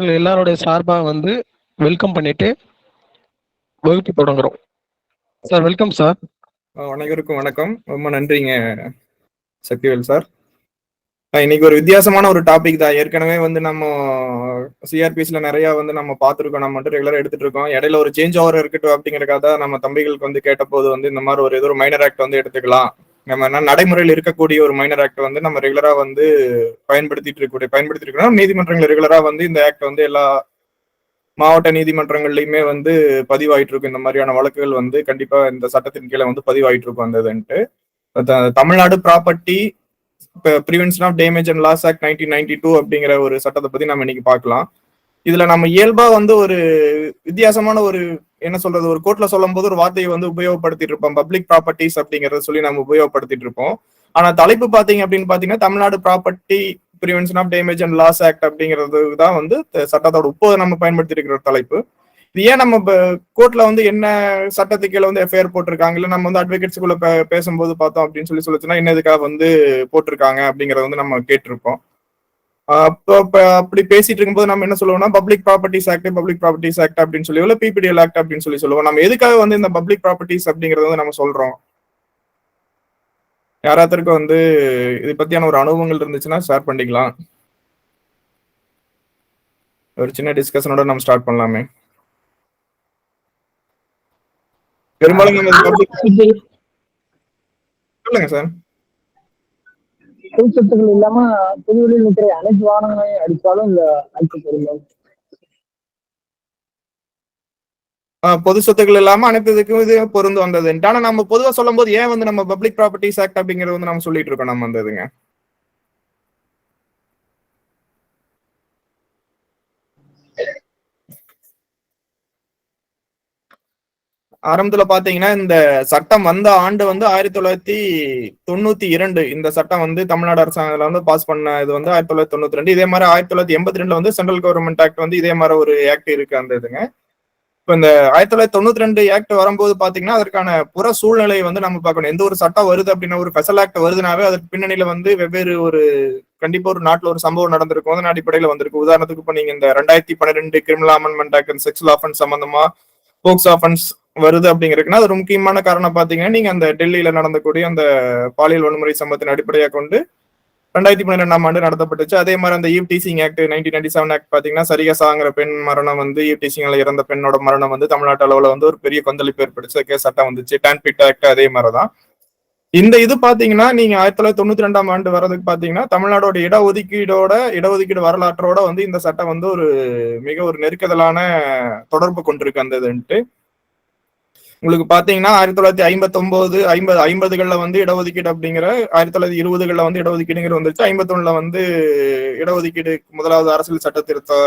எல்லாருடைய சார்பாக வந்து வெல்கம் பண்ணிட்டு வகுப்பு தொடங்குறோம். Sir welcome sir. அனைவருக்கும் வணக்கம். ரொம்ப நன்றிங்க சக்திவேல் சார். இன்னைக்கு ஒரு வித்தியாசமான ஒரு டாபிக் தான். ஏற்கனவே வந்து நம்ம சிஆர்பிஎஸ்ல நிறைய வந்து நம்ம பார்த்துருக்கோம், நம்ம மட்டும் ரெகுலரா எடுத்துட்டு இருக்கோம். இடையில ஒரு சேஞ்ச் ஓவர் இருக்கட்டும் அப்படிங்கறக்காக நம்ம தம்பிகளுக்கு வந்து கேட்டபோது வந்து இந்த மாதிரி ஏதோ ஒரு மைனர் ஆக்ட் வந்து எடுத்துக்கலாம், நம்ம நடைமுறையில் இருக்கக்கூடிய ஒரு மைனர் ஆக்ட் வந்து நம்ம ரெகுலரா வந்து பயன்படுத்திட்டு இருக்கோம். நீதிமன்றங்கள் ரெகுலரா வந்து இந்த ஆக்ட் வந்து எல்லா மாவட்ட நீதிமன்றங்கள்லயுமே வந்து பதிவாயிட்டு இருக்கும். இந்த மாதிரியான வழக்குகள் வந்து கண்டிப்பா இந்த சட்டத்தின் கீழே வந்து பதிவாயிட்டு இருக்கும். அந்ததுன்ட்டு Tamil Nadu property prevention of damage and loss act 1992 அப்படிங்கிற ஒரு சட்டத்தை பத்தி நம்ம இன்னைக்கு பார்க்கலாம். இதுல நம்ம இயல்பா வந்து ஒரு வித்தியாசமான ஒரு என்ன சொல்றது, ஒரு கோர்ட்ல சொல்லும் போது ஒரு வார்த்தையை வந்து உபயோகப்படுத்திட்டு இருப்போம், பப்ளிக் ப்ராப்பர்ட்டிஸ் அப்படிங்கறத சொல்லி நம்ம உபயோகப்படுத்திட்டு இருப்போம். ஆனா தலைப்பு பாத்தீங்க அப்படின்னு பாத்தீங்கன்னா Tamil Nadu property prevention of damage and loss act அப்படிங்கிறது தான் வந்து சட்டத்தோட இப்போது நம்ம பயன்படுத்தி இருக்கிற தலைப்பு. இது ஏன் நம்ம கோர்ட்ல வந்து என்ன சட்டத்துக்கு கீழே வந்து எஃப்ஐஆர் போட்டிருக்காங்க, இல்ல நம்ம வந்து அட்வொகேட்ஸ்குள்ள பேசும்போது பார்த்தோம் அப்படின்னு சொல்லிச்சுன்னா என்ன இதுக்காக வந்து போட்டிருக்காங்க அப்படிங்கறத வந்து நம்ம கேட்டிருப்போம். அப்படி பேசிட்டு இருக்கும்போது நம்ம என்ன சொல்லுவோம்னா பப்ளிக் ப்ராப்பர்ட்டிஸ் ஆக்ட் அப்படின்னு சொல்லி பிபிடிஎல் ஆக்ட் அப்படின்னு சொல்லி சொல்லுவோம். நம்ம எதுக்காக வந்து இந்த பப்ளிக் ப்ராப்பர்ட்டிஸ் அப்படிங்கறத வந்து நம்ம சொல்றோம்? யாராத்திற்கு வந்து இதை பத்தியான ஒரு அனுபவங்கள் இருந்துச்சுன்னா ஷேர் பண்ணிக்கலாம். ஒரு சின்ன டிஸ்கஷனோட நம்ம ஸ்டார்ட் பண்ணலாமே. பெரும்பாலும் சொல்லுங்க சார். பொது சொத்துக்கள் இல்லாம பொதுவெளியில் நிற்கிற அனைத்து வாகனங்களையும் அடித்தாலும் இந்த ஆக்ட் பொருந்தும். பொது சொத்துக்கள் இல்லாம அனைத்து இதுக்கும் இது பொருந்து வந்தது. ஆனா நம்ம பொதுவா சொல்லும் போது ஏன் வந்து நம்ம பப்ளிக் ப்ராப்பர்ட்டிஸ் ஆக்ட் அப்படிங்கறது வந்து நம்ம சொல்லிட்டு இருக்கோம் நம்ம வந்ததுங்க. ஆரம்பத்துல பாத்தீங்கன்னா இந்த சட்டம் வந்த ஆண்டு வந்து 1992. இந்த சட்டம் வந்து தமிழ்நாடு அரசாங்கத்துல வந்து பாஸ் பண்ண இது வந்து 1992. இதே மாதிரி 1982 வந்து சென்ட்ரல் கவர்மெண்ட் ஆக்ட் வந்து இதே மாதிரி ஒரு ஆக்ட் இருக்கு அந்த இதுங்க. இப்ப இந்த 1992 ஆக்ட் வரும்போது பாத்தீங்கன்னா அதற்கான புற சூழ்நிலை வந்து நம்ம பார்க்கணும். எந்த ஒரு சட்டம் வருது அப்படின்னா, ஒரு ஸ்பெஷல் ஆக்ட் வருதுனாவே அதுக்கு பின்னணியில வந்து வெவ்வேறு ஒரு கண்டிப்பா ஒரு நாட்டுல ஒரு சம்பவம் நடந்திருக்கும், அதன் அடிப்படையில வந்திருக்கு. உதாரணத்துக்கு இப்ப நீங்க இந்த 2012 criminal amendment act sexual offence சம்பந்தமா போக்சோ ஆஃபென்ஸ் வருது அப்படிங்கிறதுக்குன்னா அது ஒரு முக்கியமான காரணம் பாத்தீங்கன்னா, நீங்க அந்த டெல்லியில நடந்தக்கூடிய அந்த பாலியல் வன்முறை சம்பவத்தின் அடிப்படையாக கொண்டு 2012ஆம் ஆண்டு நடத்தப்பட்டுச்சு. அதே மாதிரி அந்த ஈவ் டீசிங் ஆக்ட் 1997 ஆக்ட் பாத்தீங்கன்னா, சரிகசாங்கிற பெண் மரணம் வந்து ஈவ் டீசிங்ல இறந்த பெண்ணோட மரணம் வந்து தமிழ்நாட்டு அளவுல வந்து ஒரு பெரிய கொந்தளிப்பு ஏற்படுச்சு. சட்டம் வந்துச்சு. டான்பிட் ஆக்ட் அதே மாதிரிதான். இந்த இது பாத்தீங்கன்னா நீங்க 1992ஆம் ஆண்டு வர்றதுக்கு பாத்தீங்கன்னா தமிழ்நாடோட இடஒதுக்கீடு வரலாற்றோட வந்து இந்த சட்டம் வந்து ஒரு மிக ஒரு நெருக்கதலான தொடர்பு கொண்டிருக்கு. அந்த இதுன்ட்டு உங்களுக்கு பாத்தீங்கன்னா 1959 50களில் வந்து இடஒதுக்கீடு அப்படிங்கிற 1920களில் வந்து இடஒதுக்கீடுங்கிற வந்துச்சு. 51ல வந்து இடஒதுக்கீடு முதலாவது அரசியல் சட்ட திருத்த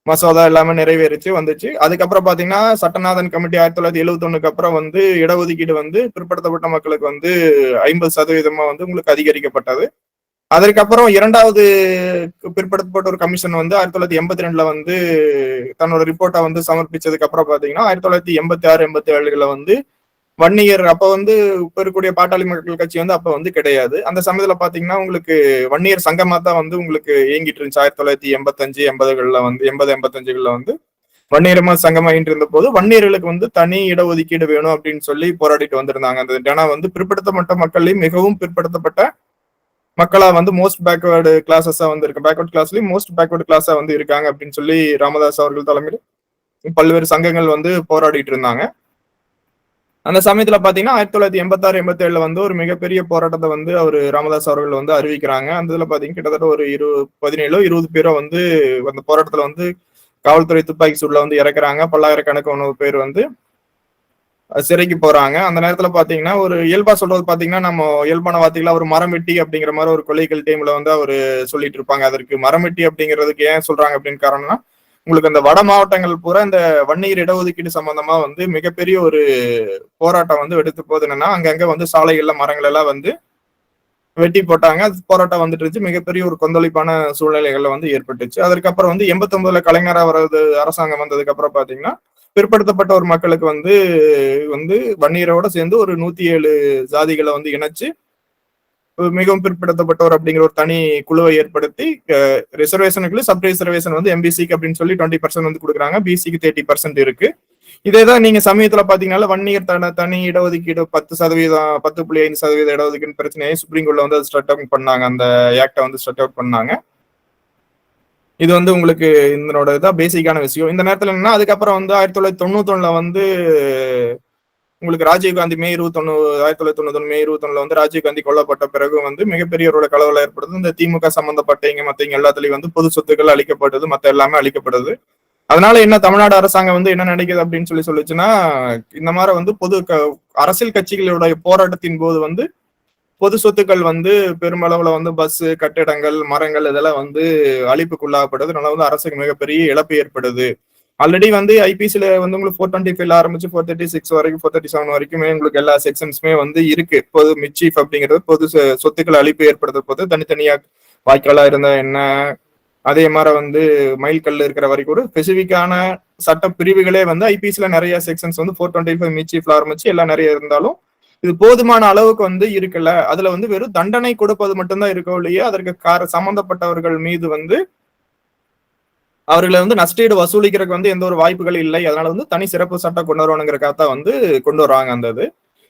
மசோதா எல்லாமே நிறைவேறிச்சு வந்துச்சு. அதுக்கப்புறம் பாத்தீங்கன்னா சட்டநாதன் கமிட்டி 1971க்கு அப்புறம் வந்து இடஒதுக்கீடு வந்து பிற்படுத்தப்பட்ட மக்களுக்கு வந்து 50% வந்து உங்களுக்கு அதிகரிக்கப்பட்டது. அதற்கப்புறம் இரண்டாவது பிற்படுத்தப்பட்ட ஒரு கமிஷன் வந்து 1982ல வந்து தன்னோட ரிப்போர்ட்டை வந்து சமர்ப்பிச்சதுக்கு அப்புறம் பாத்தீங்கன்னா 1986 87ல வந்து வன்னியர் அப்ப வந்து இப்ப இருக்கக்கூடிய பாட்டாளி மக்கள் கட்சி வந்து அப்ப வந்து கிடையாது. அந்த சமயத்துல பாத்தீங்கன்னா உங்களுக்கு வன்னியர் சங்கமா தான் வந்து உங்களுக்கு இயங்கிட்டு இருந்துச்சு. 1985 80களில் வந்து 85களில் வந்து வன்னியரமா சங்கமாயிட்டு இருந்த போது வன்னியர்களுக்கு வந்து தனி இடஒதுக்கீடு வேணும் அப்படின்னு சொல்லி போராடிட்டு வந்திருந்தாங்க. அந்த ஏன்னா வந்து பிற்படுத்தப்பட்ட மக்களையும் மிகவும் பிற்படுத்தப்பட்ட மக்களா வந்து மோஸ்ட் பேக்வேர்டு கிளாஸஸா வந்து இருக்கு, பேக்வர்ட் கிளாஸ்லயும் மோஸ்ட் பேக்வர்டு கிளாஸா வந்து இருக்காங்க அப்படின்னு சொல்லி ராமதாஸ் அவர்கள் தலைமையில் பல்வேறு சங்கங்கள் வந்து போராடிட்டு இருந்தாங்க. அந்த சமயத்துல பாத்தீங்கன்னா 1986 87ல வந்து ஒரு மிகப்பெரிய போராட்டத்தை வந்து அவர் ராமதாஸ் அவர்கள் வந்து அறிவிக்கிறாங்க. அந்த இதுல பாத்தீங்கன்னா கிட்டத்தட்ட ஒரு 17-20 பேரோ வந்து அந்த போராட்டத்துல வந்து காவல்துறை துப்பாக்கி சூடுல வந்து இறக்குறாங்க. பல்லாயிரக்கணக்கான பேர் வந்து சிறைக்கு போறாங்க. அந்த நேரத்துல பாத்தீங்கன்னா ஒரு இயல்பா சொல்றது பாத்தீங்கன்னா நம்ம இயல்பான வார்த்தைகளா ஒரு மரமெட்டி அப்படிங்கிற மாதிரி ஒரு கொள்ளைகள் டைம்ல வந்து அவரு சொல்லிட்டு இருப்பாங்க. அதற்கு மரமெட்டி அப்படிங்கிறதுக்கு ஏன் சொல்றாங்க அப்படின்னு காரணம்னா, உங்களுக்கு அந்த வட மாவட்டங்கள் பூரா இந்த வன்னியர் இடஒதுக்கீடு சம்பந்தமா வந்து மிகப்பெரிய ஒரு போராட்டம் வந்து எடுத்து போது என்னன்னா, அங்கங்க வந்து சாலைகள்ல மரங்கள் எல்லாம் வந்து வெட்டி போட்டாங்க. போராட்டம் வந்துட்டு இருந்துச்சு. மிகப்பெரிய ஒரு கொந்தளிப்பான சூழ்நிலைகள்ல வந்து ஏற்பட்டுச்சு. அதற்கப்புறம் வந்து 89ல கலைஞரா வர்றது அரசாங்கம் வந்ததுக்கு அப்புறம் பாத்தீங்கன்னா பிற்படுத்தப்பட்ட ஒரு மக்களுக்கு வந்து வந்து வன்னியரோட சேர்ந்து ஒரு 107 ஜாதிகளை வந்து இணைச்சு மிகவும் பிற்படுத்தப்பட்டோர் அப்படிங்கிற ஒரு தனி குழுவை ஏற்படுத்தி ரிசர்வேஷனுக்குள்ள சப் ரிசர்வேஷன் வந்து எம்பிசிக்கு அப்படின்னு சொல்லி 20% வந்து கொடுக்குறாங்க, பிசிக்கு 30% இருக்கு. இதேதான் நீங்க சமயத்துல பாத்தீங்கன்னா 1 இயர் தனி இடஒதுக்கீடு 10%, 10.5% இடஒதுக்கீடு பிரச்சனையை சுப்ரீம் கோர்ட்ல வந்து ஸ்ட்ரட் அவுட் பண்ணாங்க, அந்த ஆக்டை வந்து ஸ்ட்ரட் அவுட் பண்ணாங்க. இது வந்து உங்களுக்கு இதனோட இதான் பேசிக்கான விஷயம். இந்த நேரத்துல என்னன்னா அதுக்கப்புறம் வந்து 1991 வந்து உங்களுக்கு ராஜீவ்காந்தி மே 21 1991 மே 21 வந்து ராஜீவ்காந்தி கொல்லப்பட்ட பிறகு வந்து மிகப்பெரிய ஒரு கலவரம் ஏற்படுது. இந்த திமுக சம்பந்தப்பட்ட மத்த எல்லாத்துலயும் வந்து பொது சொத்துக்கள் அளிக்கப்படுது, மத்த எல்லாமே அளிக்கப்படுது. அதனால என்ன தமிழ்நாடு அரசாங்கம் வந்து என்ன நினைக்குது அப்படின்னு சொல்லிச்சுன்னா, இந்த மாதிரி வந்து அரசியல் கட்சிகளுடைய போராட்டத்தின் போது வந்து பொது சொத்துக்கள் வந்து பெருமளவுல வந்து பஸ், கட்டிடங்கள், மரங்கள் இதெல்லாம் வந்து அழிப்புக்குள்ளாகப்படுது. அதனால வந்து அரசுக்கு மிகப்பெரிய இழப்பு ஏற்படுது. ஆல்ரெடி வந்து ஐபிசில வந்து உங்களுக்கு 425 ஆரம்பிச்சு 436 வரைக்கும் 437 வரைக்குமே உங்களுக்கு எல்லா செக்ஷன்ஸுமே வந்து இருக்கு. பொது மிச்சீஃப் அப்படிங்கிறது பொது சொத்துக்கள் அழிப்பு ஏற்படுத்த போது தனித்தனியா வாய்க்காலா இருந்தா என்ன, அதே மாதிரி வந்து மைல்கல் இருக்கிற வரைக்கும் ஒரு ஸ்பெசிபிக்கான சட்ட பிரிவுகளே வந்து ஐபிசில நிறைய செக்ஷன்ஸ் வந்து 425 மிச்சீஃப்ல ஆரம்பிச்சு எல்லாம் நிறைய இருந்தாலும் இது போதுமான அளவுக்கு வந்து இருக்குல்ல. அதுல வந்து வெறும் தண்டனை கொடுப்பது மட்டும்தான் இருக்கோ இல்லையே அதற்கு சம்பந்தப்பட்டவர்கள் மீது வந்து அவர்களை வந்து நஷ்டீடு வசூலிக்கிறதுக்கு வந்து எந்த ஒரு வாய்ப்புகள் இல்லை. அதனால வந்து தனி சிறப்பு சட்டம் கொண்டு வரணுங்கிறக்காக வந்து கொண்டு வர்றாங்க. அந்த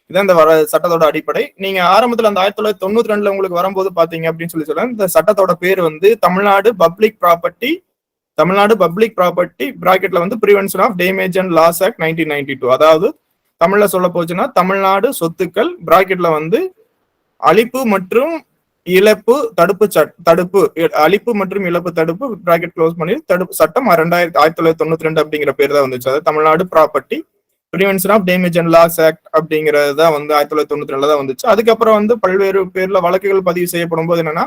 இதான் இந்த சட்டத்தோட அடிப்படை. நீங்க ஆரம்பத்துல அந்த 1992 உங்களுக்கு வரும்போது பாத்தீங்க அப்படின்னு சொல்ல இந்த சட்டத்தோட பேர் வந்து தமிழ்நாடு பப்ளிக் ப்ராப்பர்ட்டி பிராக்கெட்ல வந்து prevention of damage and loss act 1992. அதாவது தமிழ்ல சொல்ல போச்சுன்னா தமிழ்நாடு சொத்துக்கள் பிராக்கெட்ல வந்து அழிப்பு மற்றும் இழப்பு தடுப்பு அழிப்பு மற்றும் இழப்பு தடுப்பு பிராக்கெட் க்ளோஸ் பண்ணி தடுப்பு சட்டம் 1992 அப்படிங்கிற பேர் தான் வந்துச்சு. அதாவது Tamil Nadu property prevention of damage and loss act அப்படிங்கறது தான் வந்து 1992 தான் வந்துச்சு. அதுக்கப்புறம் வந்து பல்வேறு பேர்ல வழக்குகள் பதிவு செய்யப்படும் போது என்னன்னா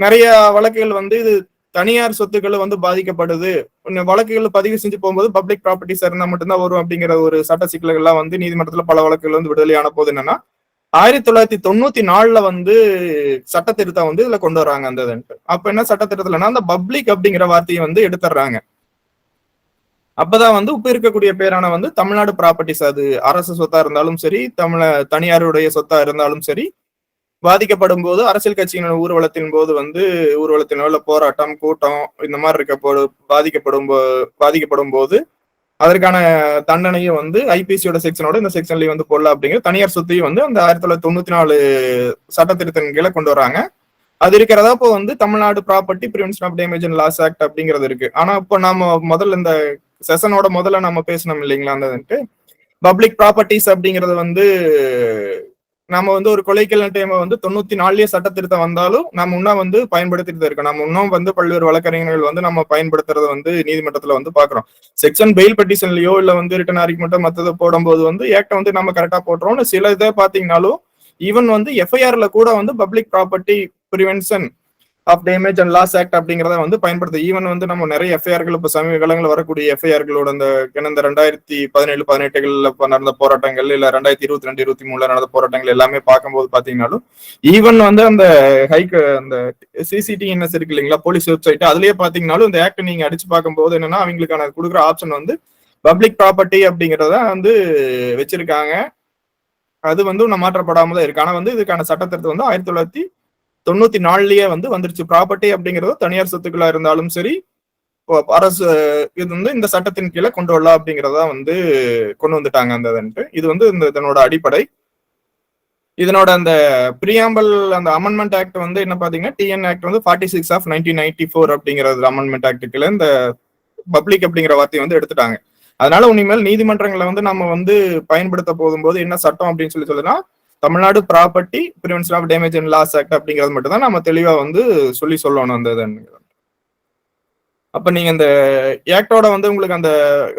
நிறைய வழக்குகள் வந்து இது தனியார் சொத்துக்கள் வந்து பாதிக்கப்படுது, வழக்குகள் பதிவு செஞ்சு போகும்போது பப்ளிக் ப்ராப்பர்ட்டிஸ் இருந்தா மட்டும்தான் வரும் அப்படிங்கிற ஒரு சட்ட சிக்கல்கள்லாம் வந்து நீதிமன்றத்துல பல வழக்குகள் வந்து விடுதலையான போது என்னன்னா 1994 வந்து சட்ட திருத்தம் வந்து இதுல கொண்டு வர்றாங்க. அந்த அப்ப என்ன சட்ட திருத்தம்னா அந்த பப்ளிக் அப்படிங்கிற வார்த்தையை வந்து எடுத்துடுறாங்க. அப்பதான் வந்து இப்ப இருக்கக்கூடிய பேரான வந்து தமிழ்நாடு ப்ராப்பர்ட்டிஸ், அது அரசு சொத்தா இருந்தாலும் சரி தனியாருடைய சொத்தா இருந்தாலும் சரி பாதிக்கப்படும் போது அரசியல் கட்சியினர் ஊர்வலத்தின் போது வந்து ஊர்வலத்தினோட போராட்டம் கூட்டம் இந்த மாதிரி பாதிக்கப்படும் போது அதற்கான தண்டனையும் வந்து ஐபிசியோட செக்ஷனோட இந்த செக்ஷன்லயும் வந்து போடலாம் அப்படிங்கிற தனியார் சொத்தையும் வந்து அந்த 1994 சட்ட திருத்தம் கீழே கொண்டு வராங்க. அது இருக்கிறதா இப்போ வந்து Tamil Nadu property prevention of damage and loss act அப்படிங்கிறது இருக்கு. ஆனா இப்போ நம்ம முதல்ல இந்த செஷனோட முதல்ல நம்ம பேசணும் இல்லைங்களா, அந்த பப்ளிக் ப்ராப்பர்ட்டிஸ் அப்படிங்கிறது வந்து நம்ம வந்து ஒரு கொலைக்கல் டைம் வந்து 94 சட்ட திருத்தம் வந்தாலும் நம்ம இன்னும் வந்து பயன்படுத்திட்டு இருக்கோம். நம்ம இன்னும் வந்து பல்வேறு வழக்கறிஞர்கள் வந்து நம்ம பயன்படுத்துறத வந்து நீதிமன்றத்துல வந்து பாக்குறோம். செக்ஷன் பெயில் பெட்டிஷன்லயோ இல்ல வந்து ரிட்டன் ஆர்குமெண்ட் மத்ததை போடும்போது வந்து ஆக்ட வந்து நம்ம கரெக்டா போட்டுறோம். சில இதை பாத்தீங்கன்னாலும் ஈவன் வந்து எஃப்ஐஆர்ல கூட வந்து public property prevention of damage and loss act அப்படிங்கிறத வந்து பயன்படுத்து. ஈவன் வந்து நம்ம நிறைய எஃப்ஐஆர்கள் இப்போ சமீப காலங்களில் வரக்கூடிய எஃப்ஐஆர்களோட இந்த 2017-18 நடந்த போராட்டங்கள் இல்ல 2022-23 நடந்த போராட்டங்கள் எல்லாமே பார்க்கும்போது பாத்தீங்கன்னாலும் ஈவன் வந்து அந்த அந்த சிசிடிஎன்எஸ் இருக்கு இல்லைங்களா, போலீஸ் வெப்சைட், அதுலயே பாத்தீங்கன்னாலும் இந்த ஆக்ட் நீங்க அடிச்சு பார்க்கும்போது என்னன்னா அவங்களுக்கான கொடுக்குற ஆப்ஷன் வந்து பப்ளிக் ப்ராப்பர்ட்டி அப்படிங்கிறத வந்து வச்சிருக்காங்க. அது வந்து மாற்றப்படாம தான் இருக்கு. ஆனா வந்து இதுக்கான சட்டத்திருத்தம் வந்து 1994 வந்து வந்துருச்சு. ப்ராப்பர்ட்டி அப்படிங்கிறது தனியார் சொத்துக்களா இருந்தாலும் சரி அரசு இது வந்து இந்த சட்டத்தின் கீழே கொண்டு வரலாம் அப்படிங்கிறதா வந்து கொண்டு வந்துட்டாங்க. அந்த இது வந்து இதனோட அடிப்படை. இதனோட அந்த பிரியாம்பல் அந்த அமெண்ட்மெண்ட் ஆக்ட் வந்து என்ன பாத்தீங்கன்னா டிஎன் ஆக்ட் வந்து 46 ஆஃப் 1994 அப்படிங்கிறது அமெண்ட்மெண்ட் ஆக்டுக்குள்ள இந்த பப்ளிக் அப்படிங்கிற வார்த்தையை வந்து எடுத்துட்டாங்க. அதனால உண்மையில் நீதிமன்றங்களை வந்து நம்ம வந்து பயன்படுத்த போகும்போது என்ன சட்டம் அப்படின்னு சொல்லுன்னா Tamil Nadu property prevention of damage and loss act அப்படிங்கிறது மட்டும் தான் நம்ம தெளிவா வந்து சொல்லணும். அந்த அப்ப நீங்க இந்த ஆக்டோட வந்து உங்களுக்கு அந்த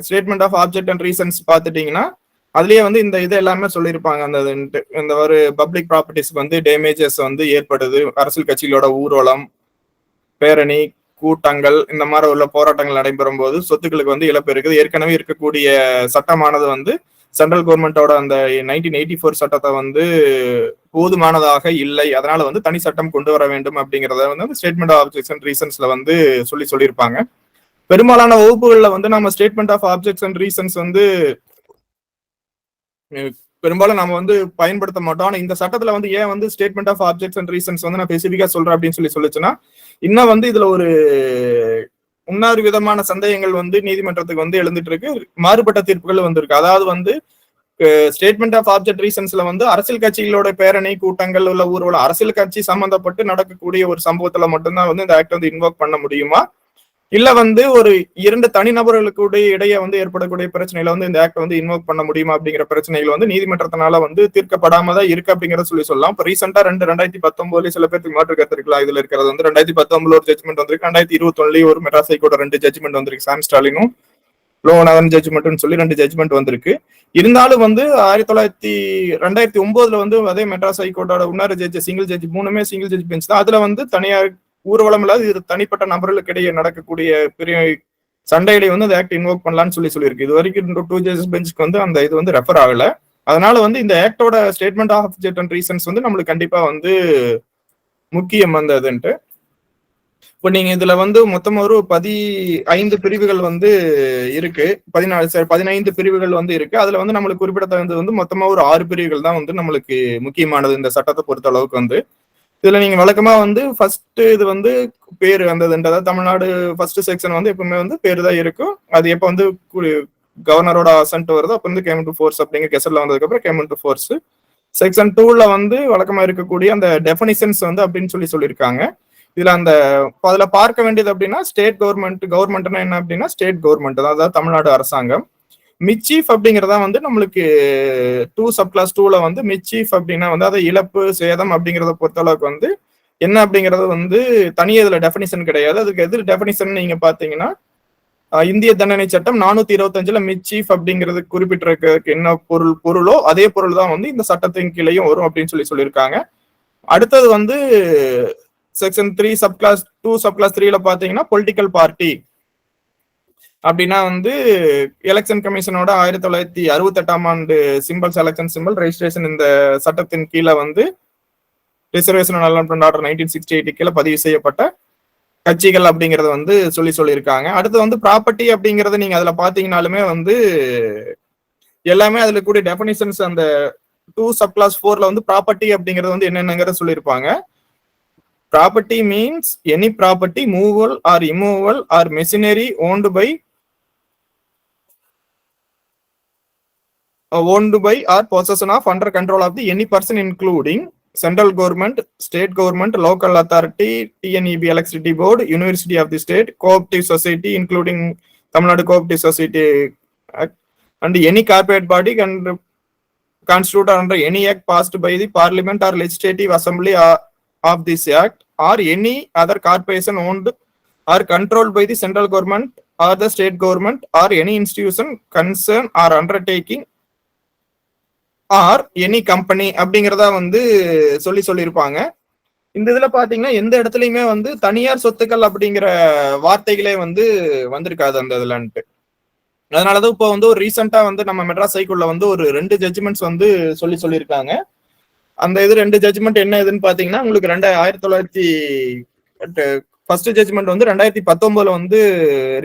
statement of object and reasons பாத்துட்டீங்கன்னா அதுலயே வந்து இந்த இது எல்லாமே சொல்லியிருப்பாங்க. அந்த இந்த ஒரு பப்ளிக் ப்ராப்பர்ட்டிஸ்க்கு வந்து டேமேஜஸ் வந்து ஏற்படுது, அரசியல் கட்சிகளோட ஊர்வலம், பேரணி, கூட்டங்கள் இந்த மாதிரி உள்ள போராட்டங்கள் நடைபெறும் போது சொத்துக்களுக்கு வந்து இழப்பு இருக்குது. ஏற்கனவே இருக்கக்கூடிய சட்டமானது வந்து சென்ட்ரல் கவர்மெண்டோட அந்த 1984 சட்டத்தை வந்து போதுமானதாக இல்லை, அதனால வந்து தனி சட்டம் கொண்டு வர வேண்டும் அப்படிங்கிறத வந்து ஸ்டேட்மெண்ட் ஆஃப் ஆப்ஜெக்ட்ஸ் அண்ட் ரீசன்ஸ்ல வந்து சொல்லியிருப்பாங்க. பெரும்பாலான வகுப்புகள்ல வந்து நம்ம statement of objects and reasons வந்து பெரும்பாலும் நம்ம வந்து பயன்படுத்த மாட்டோம். ஆனா இந்த சட்டத்துல வந்து ஏன் வந்து statement of objects and reasons வந்து நான் ஸ்பெசிஃபிக்கா சொல்றேன் அப்படின்னு சொல்லுச்சுன்னா, இன்னும் வந்து இதுல ஒரு இன்னொரு விதமான சந்தேகங்கள் வந்து நீதிமன்றத்துக்கு வந்து எழுந்துட்டு இருக்கு. மாறுபட்ட தீர்ப்புகள் வந்திருக்கு. அதாவது வந்து ஸ்டேட்மெண்ட் ஆஃப் ஆப்ஜெக்ட் ரீசன்ஸ்ல வந்து அரசியல் கட்சிகளோட பேரணி கூட்டங்கள் உள்ள ஊர்வலம் அரசியல் கட்சி சம்பந்தப்பட்டு நடக்கக்கூடிய ஒரு சம்பவத்துல மட்டும்தான் வந்து இந்த ஆக்ட் வந்து இன்வோக் பண்ண முடியுமா, இல்ல வந்து ஒரு 2 தனிநபர்களுக்கு இடையே வந்து ஏற்படக்கூடிய பிரச்சனையில வந்து இந்த ஆக்ட் வந்து இன்வோக் பண்ண முடியுமா அப்படிங்கிற பிரச்சனைகள் வந்து நீதிமன்றத்தினால வந்து தீர்க்கப்படாம தான் இருக்கு அப்படிங்கறத சொல்லலாம். இப்போ ரீசெண்டா 2019 சில பேருக்கு மாற்று கருத்து இருக்கலாம். இதுல இருக்கிறது வந்து 2019 ஒரு ஜட்மெண்ட் வந்திருக்கு, 2021 ஒரு மெட்ராஸ் ஹைகோர்ட் 2 ஜட்மெண்ட் வந்திருக்கு, சாம் ஸ்டாலினும் லோகநாதன் ஜட்மெண்ட் சொல்லி 2 ஜட்மெண்ட் வந்திருக்கு. இருந்தாலும் வந்து 2009 வந்து அதே மெட்ராஸ் ஹைகோர்ட்டோட இன்னொரு ஜட்ஜ் சிங்கிள் ஜட்ஜ் 3மே சிங்கிள் ஜட்ஜ் பெஞ்ச் தான். அதுல வந்து தனியார் ஊர்வலம் இல்லாத இது தனிப்பட்ட நபர்களுக்கு இடையே நடக்கக்கூடிய பெரிய சண்டைகளை வந்து அந்த ஆக்ட் இன்வோக் பண்ணலாம்னு சொல்லியிருக்கு. இது வரைக்கும் 2 ஜட்ஜஸ் பெஞ்சுக்கு வந்து அந்த இது வந்து ரெஃபர் ஆகல. அதனால வந்து இந்த ஆக்டோட statement of object and reasons வந்து நம்மளுக்கு கண்டிப்பா வந்து முக்கியம் வந்து அதுன்ட்டு. இப்போ நீங்க இதுல வந்து மொத்தம் ஒரு 15 பிரிவுகள் வந்து இருக்கு, 15 பிரிவுகள் வந்து இருக்கு. அதுல வந்து நம்மளுக்கு குறிப்பிடத்தகுந்தது வந்து மொத்தமா ஒரு 6 பிரிவுகள் தான் வந்து நம்மளுக்கு முக்கியமானது இந்த சட்டத்தை பொறுத்த அளவுக்கு வந்து. இதுல நீங்க வழக்கமா வந்து ஃபர்ஸ்ட் இது வந்து பேரு அதாவது தமிழ்நாடு ஃபர்ஸ்ட் செக்ஷன் வந்து எப்பவுமே வந்து பேரு தான் இருக்கும். அது எப்ப வந்து கவர்னரோட அசன்ட் வருதோ அப்ப வந்து கேம் டு ஃபோர்ஸ் அப்படிங்கிற கெசட்ல வந்ததுக்கு அப்புறம் கேம் டு ஃபோர்ஸ். செக்ஷன் 2ல வந்து வழக்கமா இருக்கக்கூடிய அந்த டெஃபினிஷன்ஸ் வந்து அப்படின்னு சொல்லியிருக்காங்க. இதுல அதுல பார்க்க வேண்டியது அப்படின்னா ஸ்டேட் கவர்மெண்ட்னா என்ன அப்படின்னா ஸ்டேட் கவர்மெண்ட் அதாவது தமிழ்நாடு அரசாங்கம். மிச்சீஃப் அப்படிங்கறதா வந்து நம்மளுக்கு 2 சப்கிளாஸ் 2ல வந்து மிச்சீஃப் அப்படின்னா வந்து அதை இழப்பு சேதம் அப்படிங்கறத பொறுத்த அளவுக்கு வந்து என்ன அப்படிங்கறது வந்து தனியா இதுல டெஃபினிஷன் கிடையாது. அதுக்கு எது டெஃபினிஷன் நீங்க பாத்தீங்கன்னா இந்திய தண்டனை சட்டம் 425ல மிச்சீஃப் அப்படிங்கிறது குறிப்பிட்டிருக்க என்ன பொருளோ அதே பொருள் தான் வந்து இந்த சட்டத்தின் கீழையும் வரும் அப்படின்னு சொல்லியிருக்காங்க. அடுத்தது வந்து செக்ஷன் 3 சப்கிளாஸ் 2 சப்கிளாஸ் 3ல பாத்தீங்கன்னா பொலிட்டிக்கல் பார்ட்டி அப்படின்னா வந்து எலெக்ஷன் கமிஷனோட 1968ஆம் ஆண்டு சிம்பிள் செலக்ஷன் சிம்பிள் ரெஜிஸ்ட்ரேஷன் இந்த சட்டத்தின் கீழே வந்து ரிசர்வேஷன் அமெண்ட்மெண்ட் ஆர்டர் 1968 கீழே பதிவு செய்யப்பட்ட கட்சிகள் அப்படிங்கறத வந்து சொல்லியிருக்காங்க. அடுத்து வந்து ப்ராப்பர்ட்டி அப்படிங்கறத நீங்க அதுல பாத்தீங்கன்னாலுமே வந்து எல்லாமே அதுல கூடிய டெஃபினிஷன்ஸ் அந்த 2 சப்கிளாஸ் 4ல வந்து ப்ராப்பர்ட்டி அப்படிங்கறது வந்து என்னென்னங்கிறத சொல்லியிருப்பாங்க. Property means any property movable or immovable or machinery owned by or possession of under control of the any person including central government, state government, local authority, TNEB electricity board, university of the state, cooperative society including Tamil Nadu cooperative society act, and any corporate body can constitute under any act passed by the parliament or legislative assembly of this act or any other corporation owned or controlled by the central government or the state government or any institution concern or undertaking or any company அப்படிங்கறதா வந்து சொல்லியிருப்பாங்க. இந்த இதுல பாத்தீங்கன்னா எந்த இடத்துலயுமே வந்து தனியார் சொத்துக்கள் அப்படிங்கிற வார்த்தைகளே வந்து வந்திருக்காது அந்த இதுலன்ட்டு. அதனாலதான் இப்போ வந்து ஒரு ரீசெண்டா வந்து நம்ம மெட்ராஸ் ஹைகோர்ட்ல வந்து ஒரு 2 ஜட்ஜ்மெண்ட்ஸ் வந்து சொல்லியிருக்காங்க. அந்த இது 2 ஜட்ஜ்மெண்ட் என்ன இதுன்னு பாத்தீங்கன்னா உங்களுக்கு 1900 ஃபர்ஸ்ட் ஜட்ஜ்மெண்ட் வந்து 2019 வந்து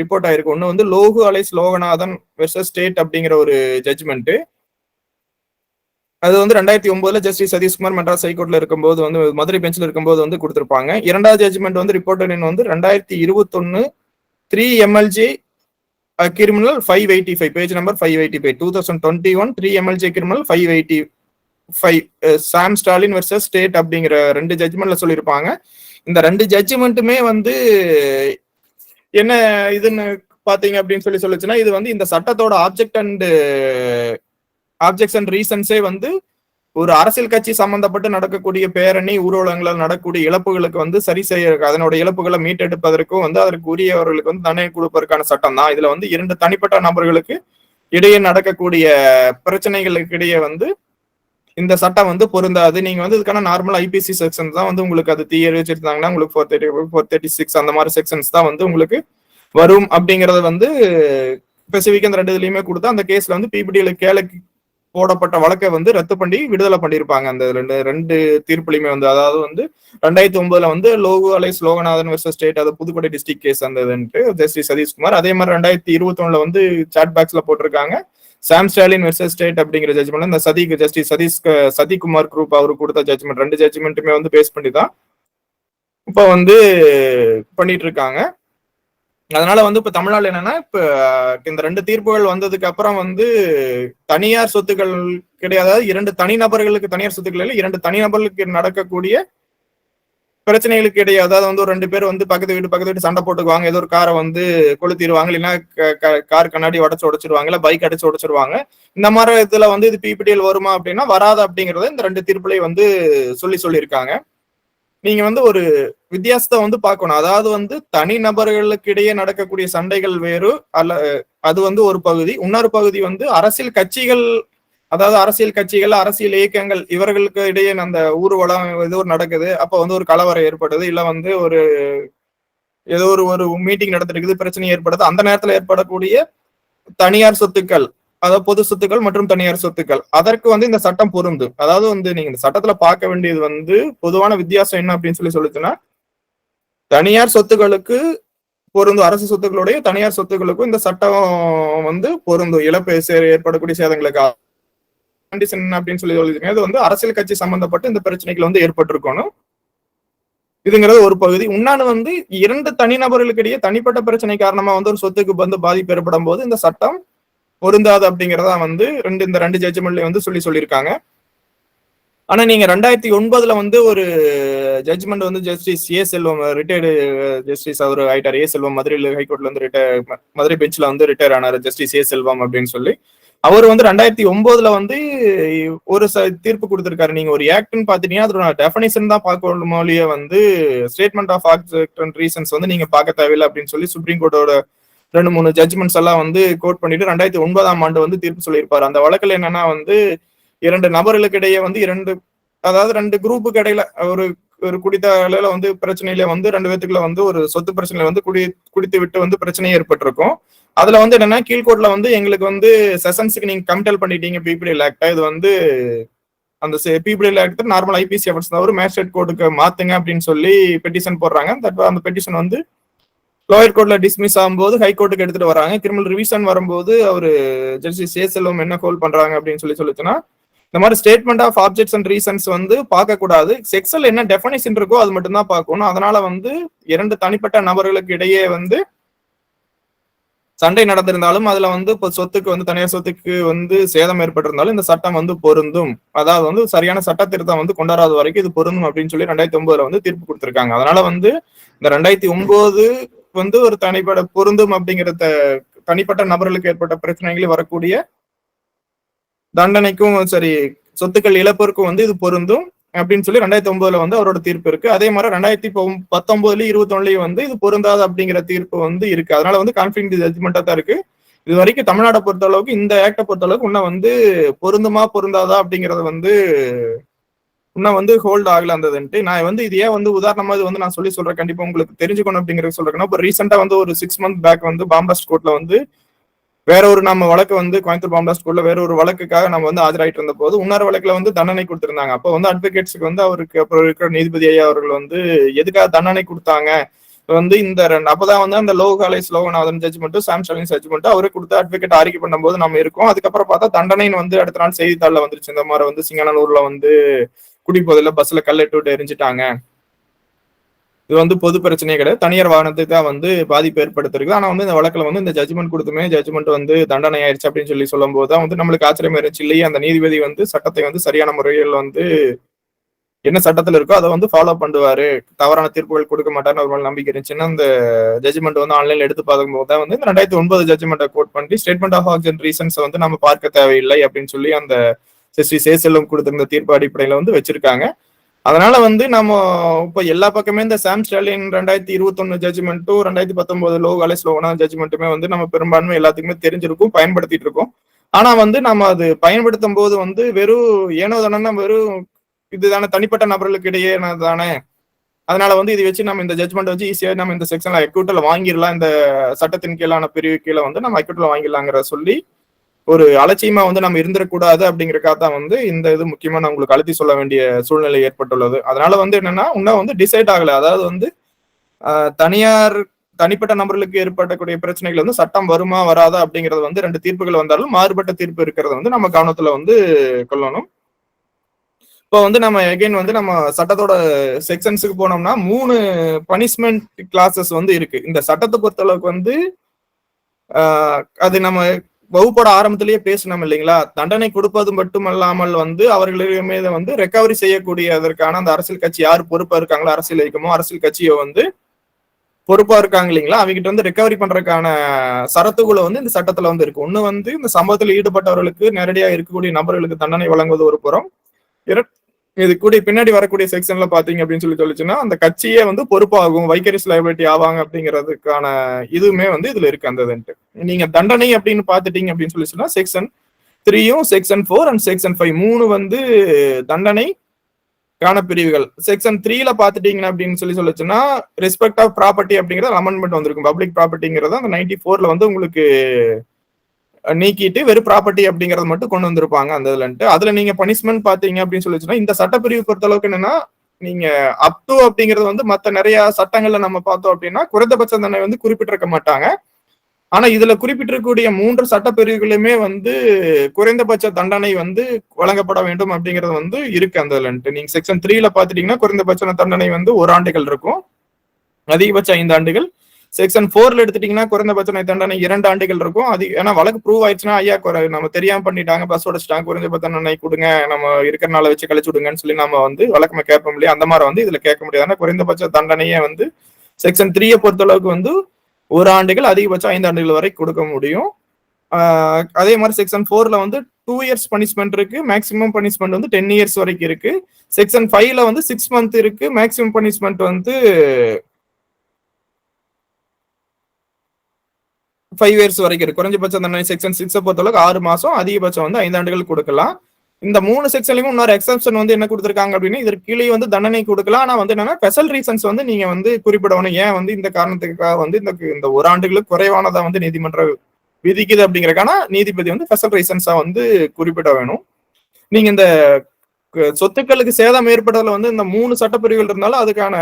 ரிப்போர்ட் ஆயிருக்கு. ஒன்னு வந்து Logu alias Loganathan versus state அப்படிங்கிற ஒரு ஜட்ஜ்மெண்ட். அது வந்து 2009 ஜஸ்டிஸ் சதீஷ்குமார் மெட்ராஸ் ஹைகோர்ட்ல இருக்கும்போது வந்து மதுரை பெஞ்சில் இருக்கும்போது வந்து கொடுத்திருப்பாங்க. 2வது ஜட்ஜ்மெண்ட் வந்து ரிப்போர்ட்டட் இன் வந்து 2021 3 MLJ criminal 585 page number 585 2021 3 MLJ criminal 585 சாம் ஸ்டாலின் வெர்சஸ் ஸ்டேட் அப்படிங்கிற 2 ஜட்ஜ்மெண்ட்ல சொல்லியிருப்பாங்க. இந்த 2 ஜட்ஜ்மெண்ட்டுமே வந்து என்ன இதுன்னு பாத்தீங்க அப்படின்னு சொல்லுச்சுன்னா இது வந்து இந்த சட்டத்தோட ஆப்ஜெக்ட்ஸ் அண்ட் ரீசன்ஸே வந்து ஒரு அரசியல் கட்சி சம்பந்தப்பட்டு நடக்கக்கூடிய பேரணி ஊர்வலங்களால் நடக்கக்கூடிய இழப்புகளுக்கு வந்து சரி செய்ய அதனோட இழப்புகளை மீட்டெடுப்பதற்கும் வந்து அதற்கு உரியவர்களுக்கு வந்து தண்டனை கொடுப்பதற்கான சட்டம் தான். இதுல வந்து 2 தனிப்பட்ட நபர்களுக்கு இடையே நடக்கக்கூடிய பிரச்சனைகளுக்கு இடையே வந்து இந்த சட்டம் வந்து பொருந்தாது. நீங்க வந்து இதுக்கான நார்மல் ஐபிசி செக்ஷன் தான் வந்து உங்களுக்கு அது தீயர் வச்சிருந்தாங்கன்னா உங்களுக்கு 436 அந்த மாதிரி செக்ஷன்ஸ் தான் வந்து உங்களுக்கு வரும் அப்படிங்கறத வந்து ஸ்பெசிபிக் அந்த 2 இதுலயுமே கொடுத்தா அந்த கேஸ்ல வந்து பிபிடியில கேளுக்கு போடப்பட்ட வழக்கை வந்து ரத்து பண்ணி விடுதலை பண்ணியிருப்பாங்க. அந்த 2 தீர்ப்புலையுமே வந்து அதாவது வந்து 2009 வந்து Logu alias Loganathan versus state அது புதுக்கோட்டை டிஸ்ட்ரிக்ட் கேஸ் அந்த ஜஸ்டிஸ் சதீஷ்குமார். அதே மாதிரி 2021 வந்து சாட் பாக்ஸ்ல போட்டிருக்காங்க சாம் ஸ்டாலின் வெர்சஸ் ஸ்டேட் அப்படிங்கிற ஜட்ஜ்மெண்ட் இந்த ஜஸ்டிஸ் சதீஷ்குமார் குரூப் அவரு கொடுத்த ஜட்ஜ்மெண்ட், 2 ஜட்ஜ்மெண்ட்டுமே வந்து பேஸ் பண்ணி தான் இப்ப வந்து பண்ணிட்டு இருக்காங்க. அதனால வந்து இப்ப தமிழ்நாடு என்னன்னா, இப்ப இந்த 2 தீர்ப்புகள் வந்ததுக்கு அப்புறம் வந்து தனியார் சொத்துக்கள் கிடையாது, 2 தனிநபர்களுக்கு தனியார் சொத்துக்கள் இல்லை, 2 தனிநபர்களுக்கு நடக்கக்கூடிய பிரச்சனைகளுக்கு இடையே, அதாவது வந்து ஒரு 2 பேர் வந்து பக்கத்து வீட்டு சண்டை போட்டுக்குவாங்க, ஏதோ ஒரு காரை வந்து கொளுத்திடுவாங்க, இல்லைன்னா கார் கண்ணாடி உடைச்சிருவாங்க, இல்ல பைக் அடிச்சு உடைச்சிருவாங்க. இந்த மாதிரி இதுல வந்து இது பிபிடிஎல் வருமா அப்படின்னா வராது அப்படிங்கறத இந்த 2 தீர்ப்புலையும் வந்து சொல்லியிருக்காங்க. நீங்க வந்து ஒரு வித்தியாசத்தை வந்து பார்க்கணும். அதாவது வந்து தனி நபர்களுக்கு இடையே நடக்கக்கூடிய சண்டைகள் வேறு, அல்ல அது வந்து ஒரு பகுதி. இன்னொரு பகுதி வந்து அரசியல் கட்சிகள், அதாவது அரசியல் கட்சிகள், அரசியல் இயக்கங்கள், இவர்களுக்கு இடையே அந்த ஊர்வலம் ஏதோ ஒரு நடக்குது, அப்ப வந்து ஒரு கலவரம் ஏற்படுது, இல்ல வந்து ஒரு ஏதோ ஒரு மீட்டிங் நடத்திருக்குது, பிரச்சனை ஏற்படுது. அந்த நேரத்துல ஏற்படக்கூடிய தனியார் சொத்துக்கள், அதாவது பொது சொத்துக்கள் மற்றும் தனியார் சொத்துக்கள், அதற்கு வந்து இந்த சட்டம் பொருந்தும். அதாவது வந்து நீங்க இந்த சட்டத்துல பார்க்க வேண்டியது வந்து பொதுவான வித்தியாசம் என்ன அப்படின்னு சொல்லிச்சுன்னா, தனியார் சொத்துக்களுக்கு பொருந்தும், அரசு சொத்துக்களுடைய தனியார் சொத்துக்களுக்கும் இந்த சட்டம் வந்து பொருந்தும். இழப்பு ஏற்படக்கூடிய சேதங்களுக்கு கண்டிஷன் அப்படின்னு சொல்லியிருக்கேன். இது வந்து அரசியல் கட்சி சம்பந்தப்பட்டு இந்த பிரச்சனைகள் வந்து ஏற்பட்டிருக்கணும். இதுங்கிறது ஒரு பகுதி. இன்னொன்னு வந்து 2 தனிநபர்களுக்கு இடையே தனிப்பட்ட பிரச்சனை காரணமா வந்து ஒரு சொத்துக்கு வந்து பாதிப்பு ஏற்படும் போது இந்த சட்டம் பொருந்தாது அப்படிங்கறத வந்து இந்த 2 ஜட்ஜ்மெண்ட்லயும் வந்து சொல்லியிருக்காங்க. ஆனா நீங்க 2009 வந்து ஒரு ஜட்ஜ்மெண்ட் வந்து justice A Selvam, retired justice அவர் ஆயிட்டார். ஏ செல்வம் மதுரை ஹைகோர்ட்ல வந்து மதுரை பெஞ்ச்ல வந்து ரிட்டையர் ஆனார் ஜஸ்டிஸ் ஏ செல்வம் அப்படின்னு சொல்லி. அவர் வந்து 2009 வந்து ஒரு தீர்ப்பு கொடுத்திருக்காரு. நீங்க ஒரு ஆக்ட்னு பாத்தீங்கன்னா அதோட டெஃபினிஷன் தான் பார்க்கணும், மொழியே வந்து statement of object and reasons வந்து நீங்க பார்க்க தேவையில்லை அப்படின்னு சொல்லி சுப்ரீம் கோர்ட்டோட 2-3 ஜட்ஜ்மெண்ட்ஸ் எல்லாம் வந்து கோட் பண்ணிட்டு 2009 ஆண்டு வந்து தீர்ப்பு சொல்லியிருப்பாரு. அந்த வழக்குல என்னன்னா வந்து 2 நபர்களுக்கு இடையே வந்து அதாவது 2 குரூப்புக்கு இடையில ஒரு குடித்த வந்து பிரச்சனையில வந்து 2 பேத்துக்குள்ள வந்து ஒரு சொத்து பிரச்சனையில வந்து குடித்து விட்டு வந்து பிரச்சனை ஏற்பட்டிருக்கும். அதுல வந்து என்னன்னா கீழ்கோர்ட்ல வந்து எங்களுக்கு வந்து செஷன்ஸுக்கு நீங்க கமிட்டல் பண்ணிட்டீங்க பிபிடிஎல் ஆக்டா, இது வந்து அந்த பிபிடிஎல் ஆக்ட் நார்மல் ஐபிசி எஃபர்ட்ஸ் தான் ஒரு மேஜிஸ்ட்ரேட் கோர்ட்டுக்கு மாத்துங்க அப்படின்னு சொல்லி பெட்டிஷன் போடுறாங்க. அந்த பெட்டிஷன் வந்து லோயர் கோர்ட்ல டிஸ்மிஸ் ஆகும்போது ஹைகோர்ட்டுக்கு எடுத்துட்டு வராங்க. கிரிமினல் ரிவிஷன் வரும்போது அவரு ஜஸ்டிஸ் ஏ செல்வம் என்ன கோல் பண்றாங்க அப்படின்னு சொல்லிச்சுன்னா, இந்த மாதிரி statement of objects and reasons வந்து பார்க்க கூடாது, செக்ஸுவல் என்ன டெஃபினிஷன் இருக்கோ அது மட்டும் தான் பார்க்கணும். அதனால வந்து 2 தனிப்பட்ட நபர்களுக்கு இடையே வந்து சண்டை நடந்திருந்தாலும் அதுல வந்து இப்போ சொத்துக்கு வந்து தனியார் சொத்துக்கு வந்து சேதம் ஏற்பட்டிருந்தாலும் இந்த சட்டம் வந்து பொருந்தும். அதாவது வந்து சரியான சட்ட திருத்தம் வந்து கொண்டாடாத வரைக்கும் இது பொருந்தும் அப்படின்னு சொல்லி 2009 வந்து தீர்ப்பு கொடுத்திருக்காங்க. அதனால வந்து இந்த 2009 வந்து ஒரு தனிப்பட்ட பொருந்தும் அப்படிங்கிற தனிப்பட்ட நபர்களுக்கு ஏற்பட்ட பிரச்சனைகளில் வரக்கூடிய தண்டனைக்கும் சரி சொத்துக்கள் இழப்பிற்கும் வந்து இது பொருந்தும் அப்படின்னு சொல்லி 2009 வந்து அவரோட தீர்ப்பு இருக்கு. அதே மாதிரி 2019 21 வந்து இது பொருந்தாது அப்படிங்கிற தீர்ப்பு வந்து இருக்கு. அதனால வந்து கான்ஃபிடன்ட் ஜட்ஜ்மெண்டா தான் இருக்கு. இது வரைக்கும் தமிழ்நாட்டை பொறுத்த அளவுக்கு இந்த ஆக்டை பொறுத்த அளவுக்கு இன்னும் வந்து பொருந்துமா பொருந்தாதா அப்படிங்கறது வந்து இன்னும் வந்து ஹோல்ட் ஆகல இருந்ததுன்ட்டு. நான் வந்து இது ஏன் வந்து உதாரணமா இது வந்து நான் சொல்றேன், கண்டிப்பா உங்களுக்கு தெரிஞ்சுக்கணும் அப்படிங்கறது சொல்றேன்னா, இப்போ ரீசெண்டா வந்து ஒரு 6 months பேக் வந்து பாம்பாஸ்ட் கோர்ட்ல வந்து வேற ஒரு நம்ம வழக்கு வந்து கோயம்புத்தூர் பாம்பாஸ்ட் கோர்ட்ல வேற ஒரு வழக்குக்காக நம்ம வந்து ஆஜராயிட்டு இருந்த போது இன்னொரு வழக்குல வந்து தண்டனை கொடுத்திருந்தாங்க. அப்போ வந்து அட்வொகேட்ஸுக்கு வந்து அவருக்கு அப்புறம் இருக்கிற நீதிபதி ஐயா அவர்கள் வந்து எதுக்காக தண்டனை கொடுத்தாங்க வந்து இந்த அப்பதான் வந்து அந்த லோகநாதன் ஜட்ஜ்மெண்ட்டும் சாம் ஸ்டாலின் ஜட்ஜ்மெண்ட்டும் அவரு கொடுத்து அட்வொகேட் அறிக்கை பண்ணும்போது நம்ம இருக்கோம். அதுக்கப்புறம் பார்த்தா தண்டனைன்னு வந்து அடுத்த நாள் செய்தித்தாள்ல வந்துருச்சு. இந்த மாதிரி வந்து சிங்கனூர்ல வந்து குடிப்போதில பஸ்ல கல்லெட்டு விட்டு எரிஞ்சிட்டாங்க, இது வந்து பொது பிரச்சனையே கிடையாது, தனியார் வாகனத்துக்கு தான் வந்து பாதிப்பு ஏற்படுத்திருக்கு. ஆனா வந்து இந்த வழக்குல வந்து இந்த ஜட்ஜ்மெண்ட் கொடுத்துமே ஜட்ஜ்மெண்ட் வந்து தண்டனை ஆயிடுச்சு அப்படின்னு சொல்லும் போதுதான் வந்து நம்மளுக்கு ஆச்சரியமா இருந்துச்சு. இல்லையே அந்த நீதிபதி வந்து சட்டத்தை வந்து சரியான முறையில் வந்து என்ன சட்டத்துல இருக்கோ அதை வந்து ஃபாலோ பண்ணுவாரு, தவறான தீர்ப்புகள் கொடுக்க மாட்டாருன்னு ஒரு நம்பிக்கை இருந்துச்சுன்னா அந்த ஜட்ஜ்மெண்ட் வந்து ஆன்லைன்ல எடுத்து பார்க்கும் போது தான் வந்து இந்த 2009 ஜட்ஜ்மெண்ட்டை கோட் பண்ணி ஸ்டேட்மெண்ட் ஆஃப் ஆப்ஜெக்ட் ரீசன்ஸ் வந்து நம்ம பார்க்க தேவையில்லை அப்படின்னு சொல்லி அந்த ஜஸ்டிஸ் ஏ செல்வம் கொடுத்திருந்த தீர்ப்பு அடிப்படையில வந்து வச்சிருக்காங்க. அதனால வந்து நம்ம இப்ப எல்லா பக்கமே இந்த சாம் ஸ்டாலின் 2021 ஜட்ஜ்மெண்ட்டும் 2019 லோகநாதன் ஜட்ஜ்மெண்ட்டுமே வந்து நம்ம பெரும்பான்மை எல்லாத்துக்குமே தெரிஞ்சிருக்கும், பயன்படுத்திட்டு இருக்கோம். ஆனா வந்து நம்ம அது பயன்படுத்தும் போது வந்து வெறும் ஏனோ தானே வெறும் இதுதானே தனிப்பட்ட நபர்களுக்கு இடையே தானே, அதனால வந்து இதை வச்சு நம்ம இந்த ஜட்ஜ்மெண்ட் வச்சு ஈஸியா நம்ம இந்த செக்ஷன்ல எக்யூட்டில் வாங்கிடலாம், இந்த சட்டத்தின் கீழான பிரிவு கீழே வந்து நம்ம எக்யூட்டில் வாங்கிடலாங்கிற சொல்லி ஒரு அலட்சியமா வந்து நம்ம இருந்துடக்கூடாது அப்படிங்கறக்காக தான் வந்து இந்த இது முக்கியமா நான் உங்களுக்கு அழுத்தி சொல்ல வேண்டிய சூழ்நிலை ஏற்பட்டுள்ளது. அதனால வந்து என்னன்னா இன்னும் வந்து டிசைட் ஆகல, அதாவது வந்து தனியார் தனிப்பட்ட நபர்களுக்கு ஏற்படக்கூடிய பிரச்சனைகள் வந்து சட்டம் வருமா வராதா அப்படிங்கிறது வந்து 2 தீர்ப்புகள் வந்தாலும் மாறுபட்ட தீர்ப்பு இருக்கிறத வந்து நம்ம கவனத்துல வந்து கொள்ளணும். இப்போ வந்து நம்ம எகைன் வந்து நம்ம சட்டத்தோட செக்ஷன்ஸுக்கு போனோம்னா 3 பனிஷ்மெண்ட் கிளாஸஸ் வந்து இருக்கு. இந்த சட்டத்தை பொறுத்தளவுக்கு வந்து அது நம்ம வகுப்போட ஆரம்பத்திலேயே பேசணும் இல்லைங்களா, தண்டனை கொடுப்பது மட்டுமல்லாமல் வந்து அவர்களுடைய மீது வந்து ரெக்கவரி செய்யக்கூடியதற்கான அந்த அரசியல் கட்சி யார் பொறுப்பா இருக்காங்களோ, அரசியல் இயக்கமோ அரசியல் கட்சியோ வந்து பொறுப்பா இருக்காங்க இல்லைங்களா, அவங்ககிட்ட வந்து ரெக்கவரி பண்றதுக்கான சரத்துக்குள்ள வந்து இந்த சட்டத்துல வந்து இருக்கு. ஒண்ணு வந்து இந்த சம்பவத்தில் ஈடுபட்டவர்களுக்கு நேரடியா இருக்கக்கூடிய நபர்களுக்கு தண்டனை வழங்குவது ஒரு புறம், இது கூட பின்னாடி வரக்கூடிய செக்ஷன்ல பாத்தீங்க அப்படின்னு சொல்லிச்சுன்னா அந்த கட்சியே வந்து பொறுப்பாகும், வைக்கரிஸ் லைபிலிட்டி ஆவாங்க அப்படிங்கிறதுக்கான இதுவுமே வந்து இதுல இருக்கு. அந்த நீங்க தண்டனை அப்படின்னு பாத்துட்டீங்க அப்படின்னு சொல்லிச்சுன்னா செக்ஷன் 3யும் செக்ஷன் 4 அண்ட் செக்ஷன் 5 3 வந்து தண்டனை கான பிரிவுகள். செக்ஷன் 3ல பாத்துட்டீங்க அப்படின்னு சொல்லிச்சுன்னா ரெஸ்பெக்ட் ஆஃப் ப்ராப்பர்ட்டி அப்படிங்கறது அமெண்ட்மெண்ட் வந்திருக்கும். பப்ளிக் ப்ராப்பர்ட்டிங்கிறது அந்த 94ல வந்து உங்களுக்கு நீக்கிட்டு வெறும் ப்ராப்பர்ட்டி அப்படிங்கறது மட்டும் கொண்டு வந்திருப்பாங்க அந்த இதுலன்ட்டு. அதுல நீங்க பனிஷ்மெண்ட் பாத்தீங்க அப்படின்னு சொல்லிச்சுன்னா இந்த சட்டப்பிரிவு பொறுத்த அளவுக்கு என்னன்னா நீங்க அப் டு அப்படிங்கிறது வந்து மத்த நிறைய சட்டங்கள்ல நம்ம பார்த்தோம் அப்படின்னா குறைந்தபட்ச தண்டனை வந்து குறிப்பிட்டிருக்க மாட்டாங்க. ஆனா இதுல குறிப்பிட்டிருக்கக்கூடிய 3 சட்டப்பிரிவுகளுமே வந்து குறைந்தபட்ச தண்டனை வந்து வழங்கப்பட வேண்டும் அப்படிங்கிறது வந்து இருக்கு அந்த இதுலன்ட்டு. நீங்க செக்ஷன் 3ல பாத்துட்டீங்கன்னா குறைந்தபட்ச தண்டனை வந்து 1 ஆண்டுகள் இருக்கும், அதிகபட்சம் 5 ஆண்டுகள். செக்ஷன் 4ல எடுத்துட்டீங்கன்னா குறைந்தபட்ச தண்டனை 2 ஆண்டுகள் இருக்கும். அது ஏன்னா வழக்கு ப்ரூவ் ஆயிடுச்சுன்னா ஐயா நம்ம தெரியாம பண்ணிட்டாங்க, பஸ் உடைச்சிட்டாங்க, குறைந்தபட்ச தண்டனை கொடுங்க, நம்ம இருக்கிற நாளை வச்சு கழிச்சு விடுங்கன்னு சொல்லி நம்ம வந்து வழக்கமா கேட்போம் இல்லையா, அந்த மாதிரி வந்து இதுல கேட்க முடியாது. ஆனா குறைந்தபட்ச தண்டனையே வந்து செக்ஷன் 3யை பொறுத்தளவுக்கு வந்து 1 ஆண்டுகள், அதிகபட்சம் 5 ஆண்டுகள் வரை கொடுக்க முடியும். அதே மாதிரி செக்ஷன் 4ல வந்து 2 இயர்ஸ் பனிஷ்மெண்ட் இருக்கு, மேக்சிமம் பனிஷ்மெண்ட் வந்து 10 இயர்ஸ் வரைக்கும் இருக்கு. செக்ஷன் 5ல வந்து 6 மந்த் இருக்கு, மேக்சிமம் பனிஷ்மெண்ட் வந்து 5 இயர்ஸ் வரைக்கும் இருக்கு. குறைஞ்சபட்ச தண்டனை செக்ஷன் 6 பொறுத்தளவுக்கு 6 மாசம், அதிகபட்சம் வந்து 5 ஆண்டுகள் கொடுக்கலாம். இந்த 3 செக்ஷன்லயும் இன்னொரு எக்ஸப்ஷன் வந்து என்ன கொடுத்திருக்காங்க அப்படின்னா இதற்கு கீழே வந்து தண்டனை கொடுக்கலாம். ஆனா வந்து என்னன்னா ஸ்பெஷல் ரீசன்ஸ் வந்து நீங்க வந்து குறிப்பிடணும். ஏன் வந்து இந்த காரணத்துக்காக வந்து இந்த 1 ஆண்டுகளுக்கு குறைவானதா வந்து நீதிமன்றம் விதிக்குது அப்படிங்கறதுக்கான நீதிபதி வந்து ஸ்பெஷல் ரீசன்ஸா வந்து குறிப்பிட வேணும். நீங்க இந்த சொத்துக்களுக்கு சேதம் ஏற்படுறதுல வந்து இந்த 3 சட்டப்பிரிவுகள் இருந்தாலும் அதுக்கான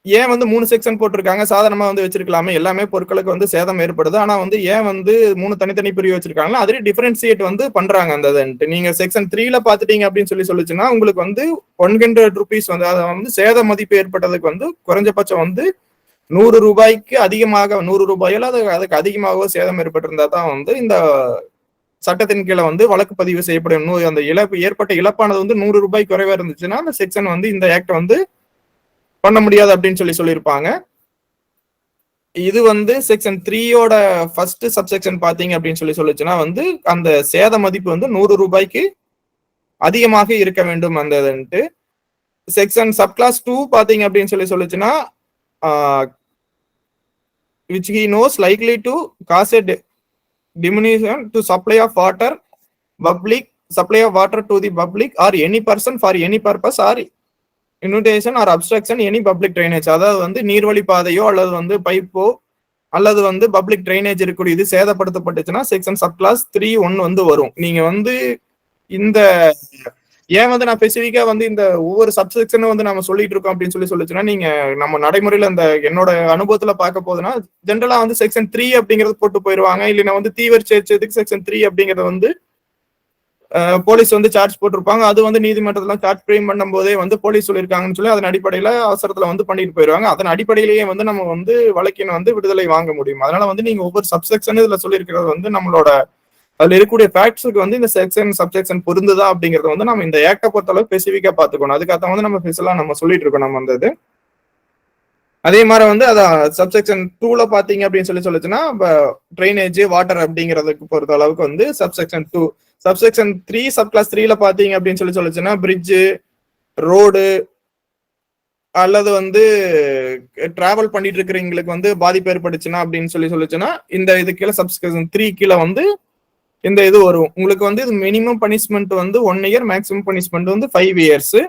ஏன் வந்து 3 செக்ஷன் போட்டிருக்காங்க, சாதாரணமா வந்து வச்சிருக்கலாமே, எல்லாமே பொருட்களுக்கு வந்து சேதம் ஏற்படுது. ஆனா வந்து ஏன் வந்து 3 தனித்தனி பிரிவு வச்சிருக்காங்களா, அதுல டிஃபரன்சியேட் வந்து பண்றாங்க. அந்த நீங்க செக்ஷன் 3ல பாத்துட்டீங்க அப்படின்னு சொல்லிச்சுன்னா உங்களுக்கு வந்து 100 ரூபீஸ் வந்து அதை வந்து சேத மதிப்பு ஏற்பட்டதுக்கு வந்து குறைஞ்சபட்சம் வந்து 100 ரூபாய்க்கு அதிகமாக 100 ரூபாயில அதுக்கு அதிகமாகவோ சேதம் ஏற்பட்டிருந்தா தான் வந்து இந்த சட்டத்தின் கீழே வந்து வழக்கு பதிவு செய்யப்படும். அந்த ஏற்பட்ட இழப்பானது வந்து 100 ரூபாய் குறைவா இருந்துச்சுன்னா அந்த செக்ஷன் வந்து இந்த ஆக்ட் வந்து பண்ண முடியாது அப்படின்னு சொல்லியிருப்பாங்க. இது வந்து செக்ஷன் 3யோட ஃபர்ஸ்ட் சப்செக்ஷன் பாத்தீங்க அப்படின்னு சொல்லிச்சுன்னா வந்து அந்த சேத மதிப்பு வந்து 100 ரூபாய்க்கு அதிகமாக இருக்க வேண்டும். அந்த செக்ஷன் சப்கிளாஸ் 2 பாத்தீங்க அப்படின்னு சொல்லிச்சுன்னா which he knows likely to cause a diminution to supply of water to the public or any person for any purpose or inundation or obstruction any public drainage. அதாவது வந்து நீர்வழி பாதையோ அல்லது வந்து பைப்போ அல்லது வந்து பப்ளிக் டிரைனேஜ் இருக்கக்கூடிய இது சேதப்படுத்தப்பட்டுச்சுன்னா செக்ஷன் சப்கிளாஸ் 3(1) வந்து வரும். நீங்க வந்து இந்த ஏன் வந்து நான் ஸ்பெசிஃபிக்கா வந்து இந்த ஒவ்வொரு சப்செக்ஷனும் வந்து நம்ம சொல்லிட்டு இருக்கோம் அப்படின்னு சொல்லிச்சுன்னா நீங்க நம்ம நடைமுறையில அந்த என்னோட அனுபவத்துல பார்க்க போதுன்னா ஜென்ரலா வந்து செக்ஷன் 3 அப்படிங்கறது போட்டு போயிருவாங்க. இல்லைன்னா வந்து தீவிர சேர்ச்சதுக்கு செக்ஷன் 3 அப்படிங்கறது வந்து போலீஸ் வந்து சார்ஜ் போட்டிருப்பாங்க. அது வந்து நீதிமன்றத்துல சார்ஜ் ஃப்ரேம் பண்ணும் போதே வந்து போலீஸ் சொல்லியிருக்காங்கன்னு சொல்லி அதன் அடிப்படையில அவசரத்துல வந்து பண்ணிட்டு போயிருவாங்க. அதன் அடிப்படையிலேயே வந்து நம்ம வந்து வழக்கின வந்து விடுதலை வாங்க முடியும். அதனால வந்து நீங்க ஒவ்வொரு சப்செக்ஷன் இதுல சொல்லியிருக்கிறது வந்து நம்மளோட அதுல இருக்கக்கூடிய ஃபேக்ட்ஸுக்கு வந்து இந்த செக்ஷன் சப்செக்ஷன் பொருந்துதா அப்படிங்கறத வந்து நம்ம இந்த ஆக்டை பொறுத்தளவு ஸ்பெசிஃபிக்கா பாத்துக்கணும். அதுக்காக வந்து நம்ம ஸ்பெஷலா நம்ம சொல்லிட்டு இருக்கோம் நம்ம அந்த இது. அதே மாதிரி வந்து அதான் சப்செக்ஷன் 2ல பாத்தீங்க அப்படின்னு சொல்லிச்சுன்னா ட்ரைனேஜ் வாட்டர் அப்படிங்கிறதுக்கு பொறுத்த அளவுக்கு வந்து சப்செக்ஷன் 2. சப்செக்ஷன் 3 சப்கிளாஸ் 3ல பாத்தீங்க அப்படின்னு சொல்லிச்சுன்னா பிரிட்ஜ், ரோடு அல்லது வந்து டிராவல் பண்ணிட்டு இருக்கிறவங்களுக்கு வந்து பாதிப்பு ஏற்பட்டுச்சுன்னா அப்படின்னு சொல்லிச்சுன்னா இந்த இது கீழே சப்செக்ஷன் 3 கீழே வந்து இந்த இது வரும். உங்களுக்கு வந்து இது மினிமம் பனிஷ்மெண்ட் வந்து 1 இயர், மேக்ஸிமம் பனிஷ்மெண்ட் வந்து 5 இயர்ஸ்.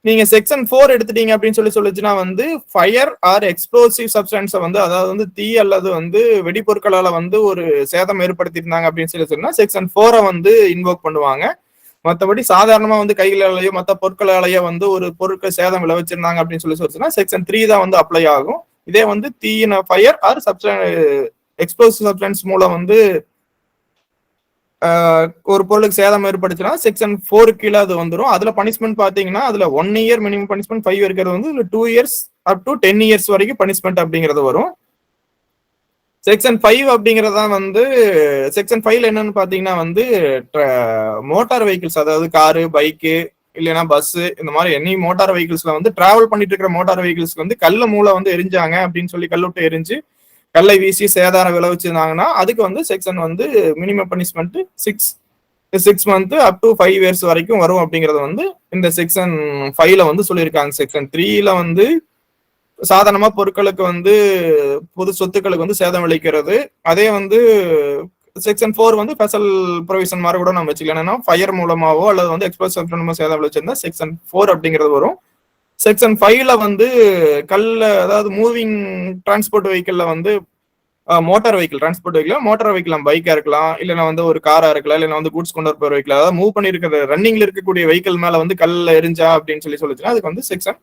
நீங்க செக்ஷன் 4 எடுத்துட்டீங்க அப்படின்னு சொல்லிச்சுன்னா வந்து ஃபயர் ஆர் எக்ஸ்ப்ளோசிவ் சப்ஸ்டன்ஸை வந்து அதாவது வந்து தீ அல்லது வந்து வெடிப்பொருட்களால வந்து ஒரு சேதம் ஏற்படுத்தியிருந்தாங்க அப்படின்னு சொன்னா செக்ஷன் 4 வந்து இன்வோக் பண்ணுவாங்க. மற்றபடி சாதாரணமா வந்து கைகளாலேயோ மற்ற பொருட்களாலேயோ வந்து ஒரு பொருட்கள் சேதம் விளைவிச்சிருந்தாங்க அப்படின்னு சொல்லிச்சுன்னா செக்ஷன் 3 தான் வந்து அப்ளை ஆகும். இதே வந்து தீயின ஃபயர் ஆர் எக்ஸ்ப்ளோசிவ் சப்ஸ்டன்ஸ் மூலம் வந்து ஒரு பொருளுக்கு சேதம் ஏற்படுச்சுன்னா செக்ஷன் 4 கீழே அது வந்துடும். அதுல பனிஷ்மெண்ட் பாத்தீங்கன்னா அதுல 1 இயர் மினிமம் பனிஷ்மெண்ட், 5 இருக்கிறது வந்து 2 இயர்ஸ் அப் டு 10 இயர்ஸ் வரைக்கும் பனிஷ்மெண்ட் அப்படிங்கிறது வரும். செக்ஷன் 5 அப்படிங்கறதா வந்து செக்ஷன் 5ல என்னன்னு பாத்தீங்கன்னா வந்து மோட்டார் வெஹிக்கிள்ஸ், அதாவது காரு, பைக்கு இல்லைன்னா பஸ், இந்த மாதிரி எனி மோட்டார் வெஹிக்கிள்ஸ்ல வந்து டிராவல் பண்ணிட்டு இருக்கிற மோட்டார் வெஹிக்கிள்ஸ்க்கு வந்து கல்ல மூளை வந்து எரிஞ்சாங்க அப்படின்னு சொல்லி கல்லுட்டு எரிஞ்சு கல்லை வீசி சேதாரம் விளைவிச்சிருந்தாங்கன்னா அதுக்கு வந்து செக்ஷன் வந்து minimum punishment 6 month up to 5 years வரைக்கும் வரும் அப்படிங்கறது வந்து இந்த செக்ஷன் 5ல வந்து சொல்லியிருக்காங்க. செக்ஷன் 3ல வந்து சாதாரணமா பொருட்களுக்கு வந்து பொது சொத்துக்களுக்கு வந்து சேதம் விளைக்கிறது. அதே வந்து செக்ஷன் 4 வந்து ஸ்பெஷல் ப்ரொவிஷன் மாதிரி கூட நம்ம வச்சுக்கலாம். ஏன்னா ஃபயர் மூலமாவோ அல்லது வந்து எக்ஸ்ப்ளோசிவ் மூலமா சேதம் விளைச்சிருந்தா செக்ஷன் 4 அப்படிங்கிறது வரும். செக்ஷன் 5ல வந்து கல்ல, அதாவது மூவிங் டிரான்ஸ்போர்ட் வெஹிக்கிள்ல வந்து motor vehicle transport vehicle, motor vehicle பைக்கா இருக்கலாம், இல்லைன்னா வந்து ஒரு காரா இருக்கலாம், இல்லைன்னா வந்து கூட்ஸ் கொண்டு போற வெஹிக்கிள், அதாவது மூவ் பண்ணி இருக்கிற ரன்னிங்ல இருக்கக்கூடிய வெஹிக்கிள் மேல வந்து கல்ல எரிஞ்சா அப்படின்னு சொல்லிச்சுன்னா அதுக்கு வந்து செக்ஷன்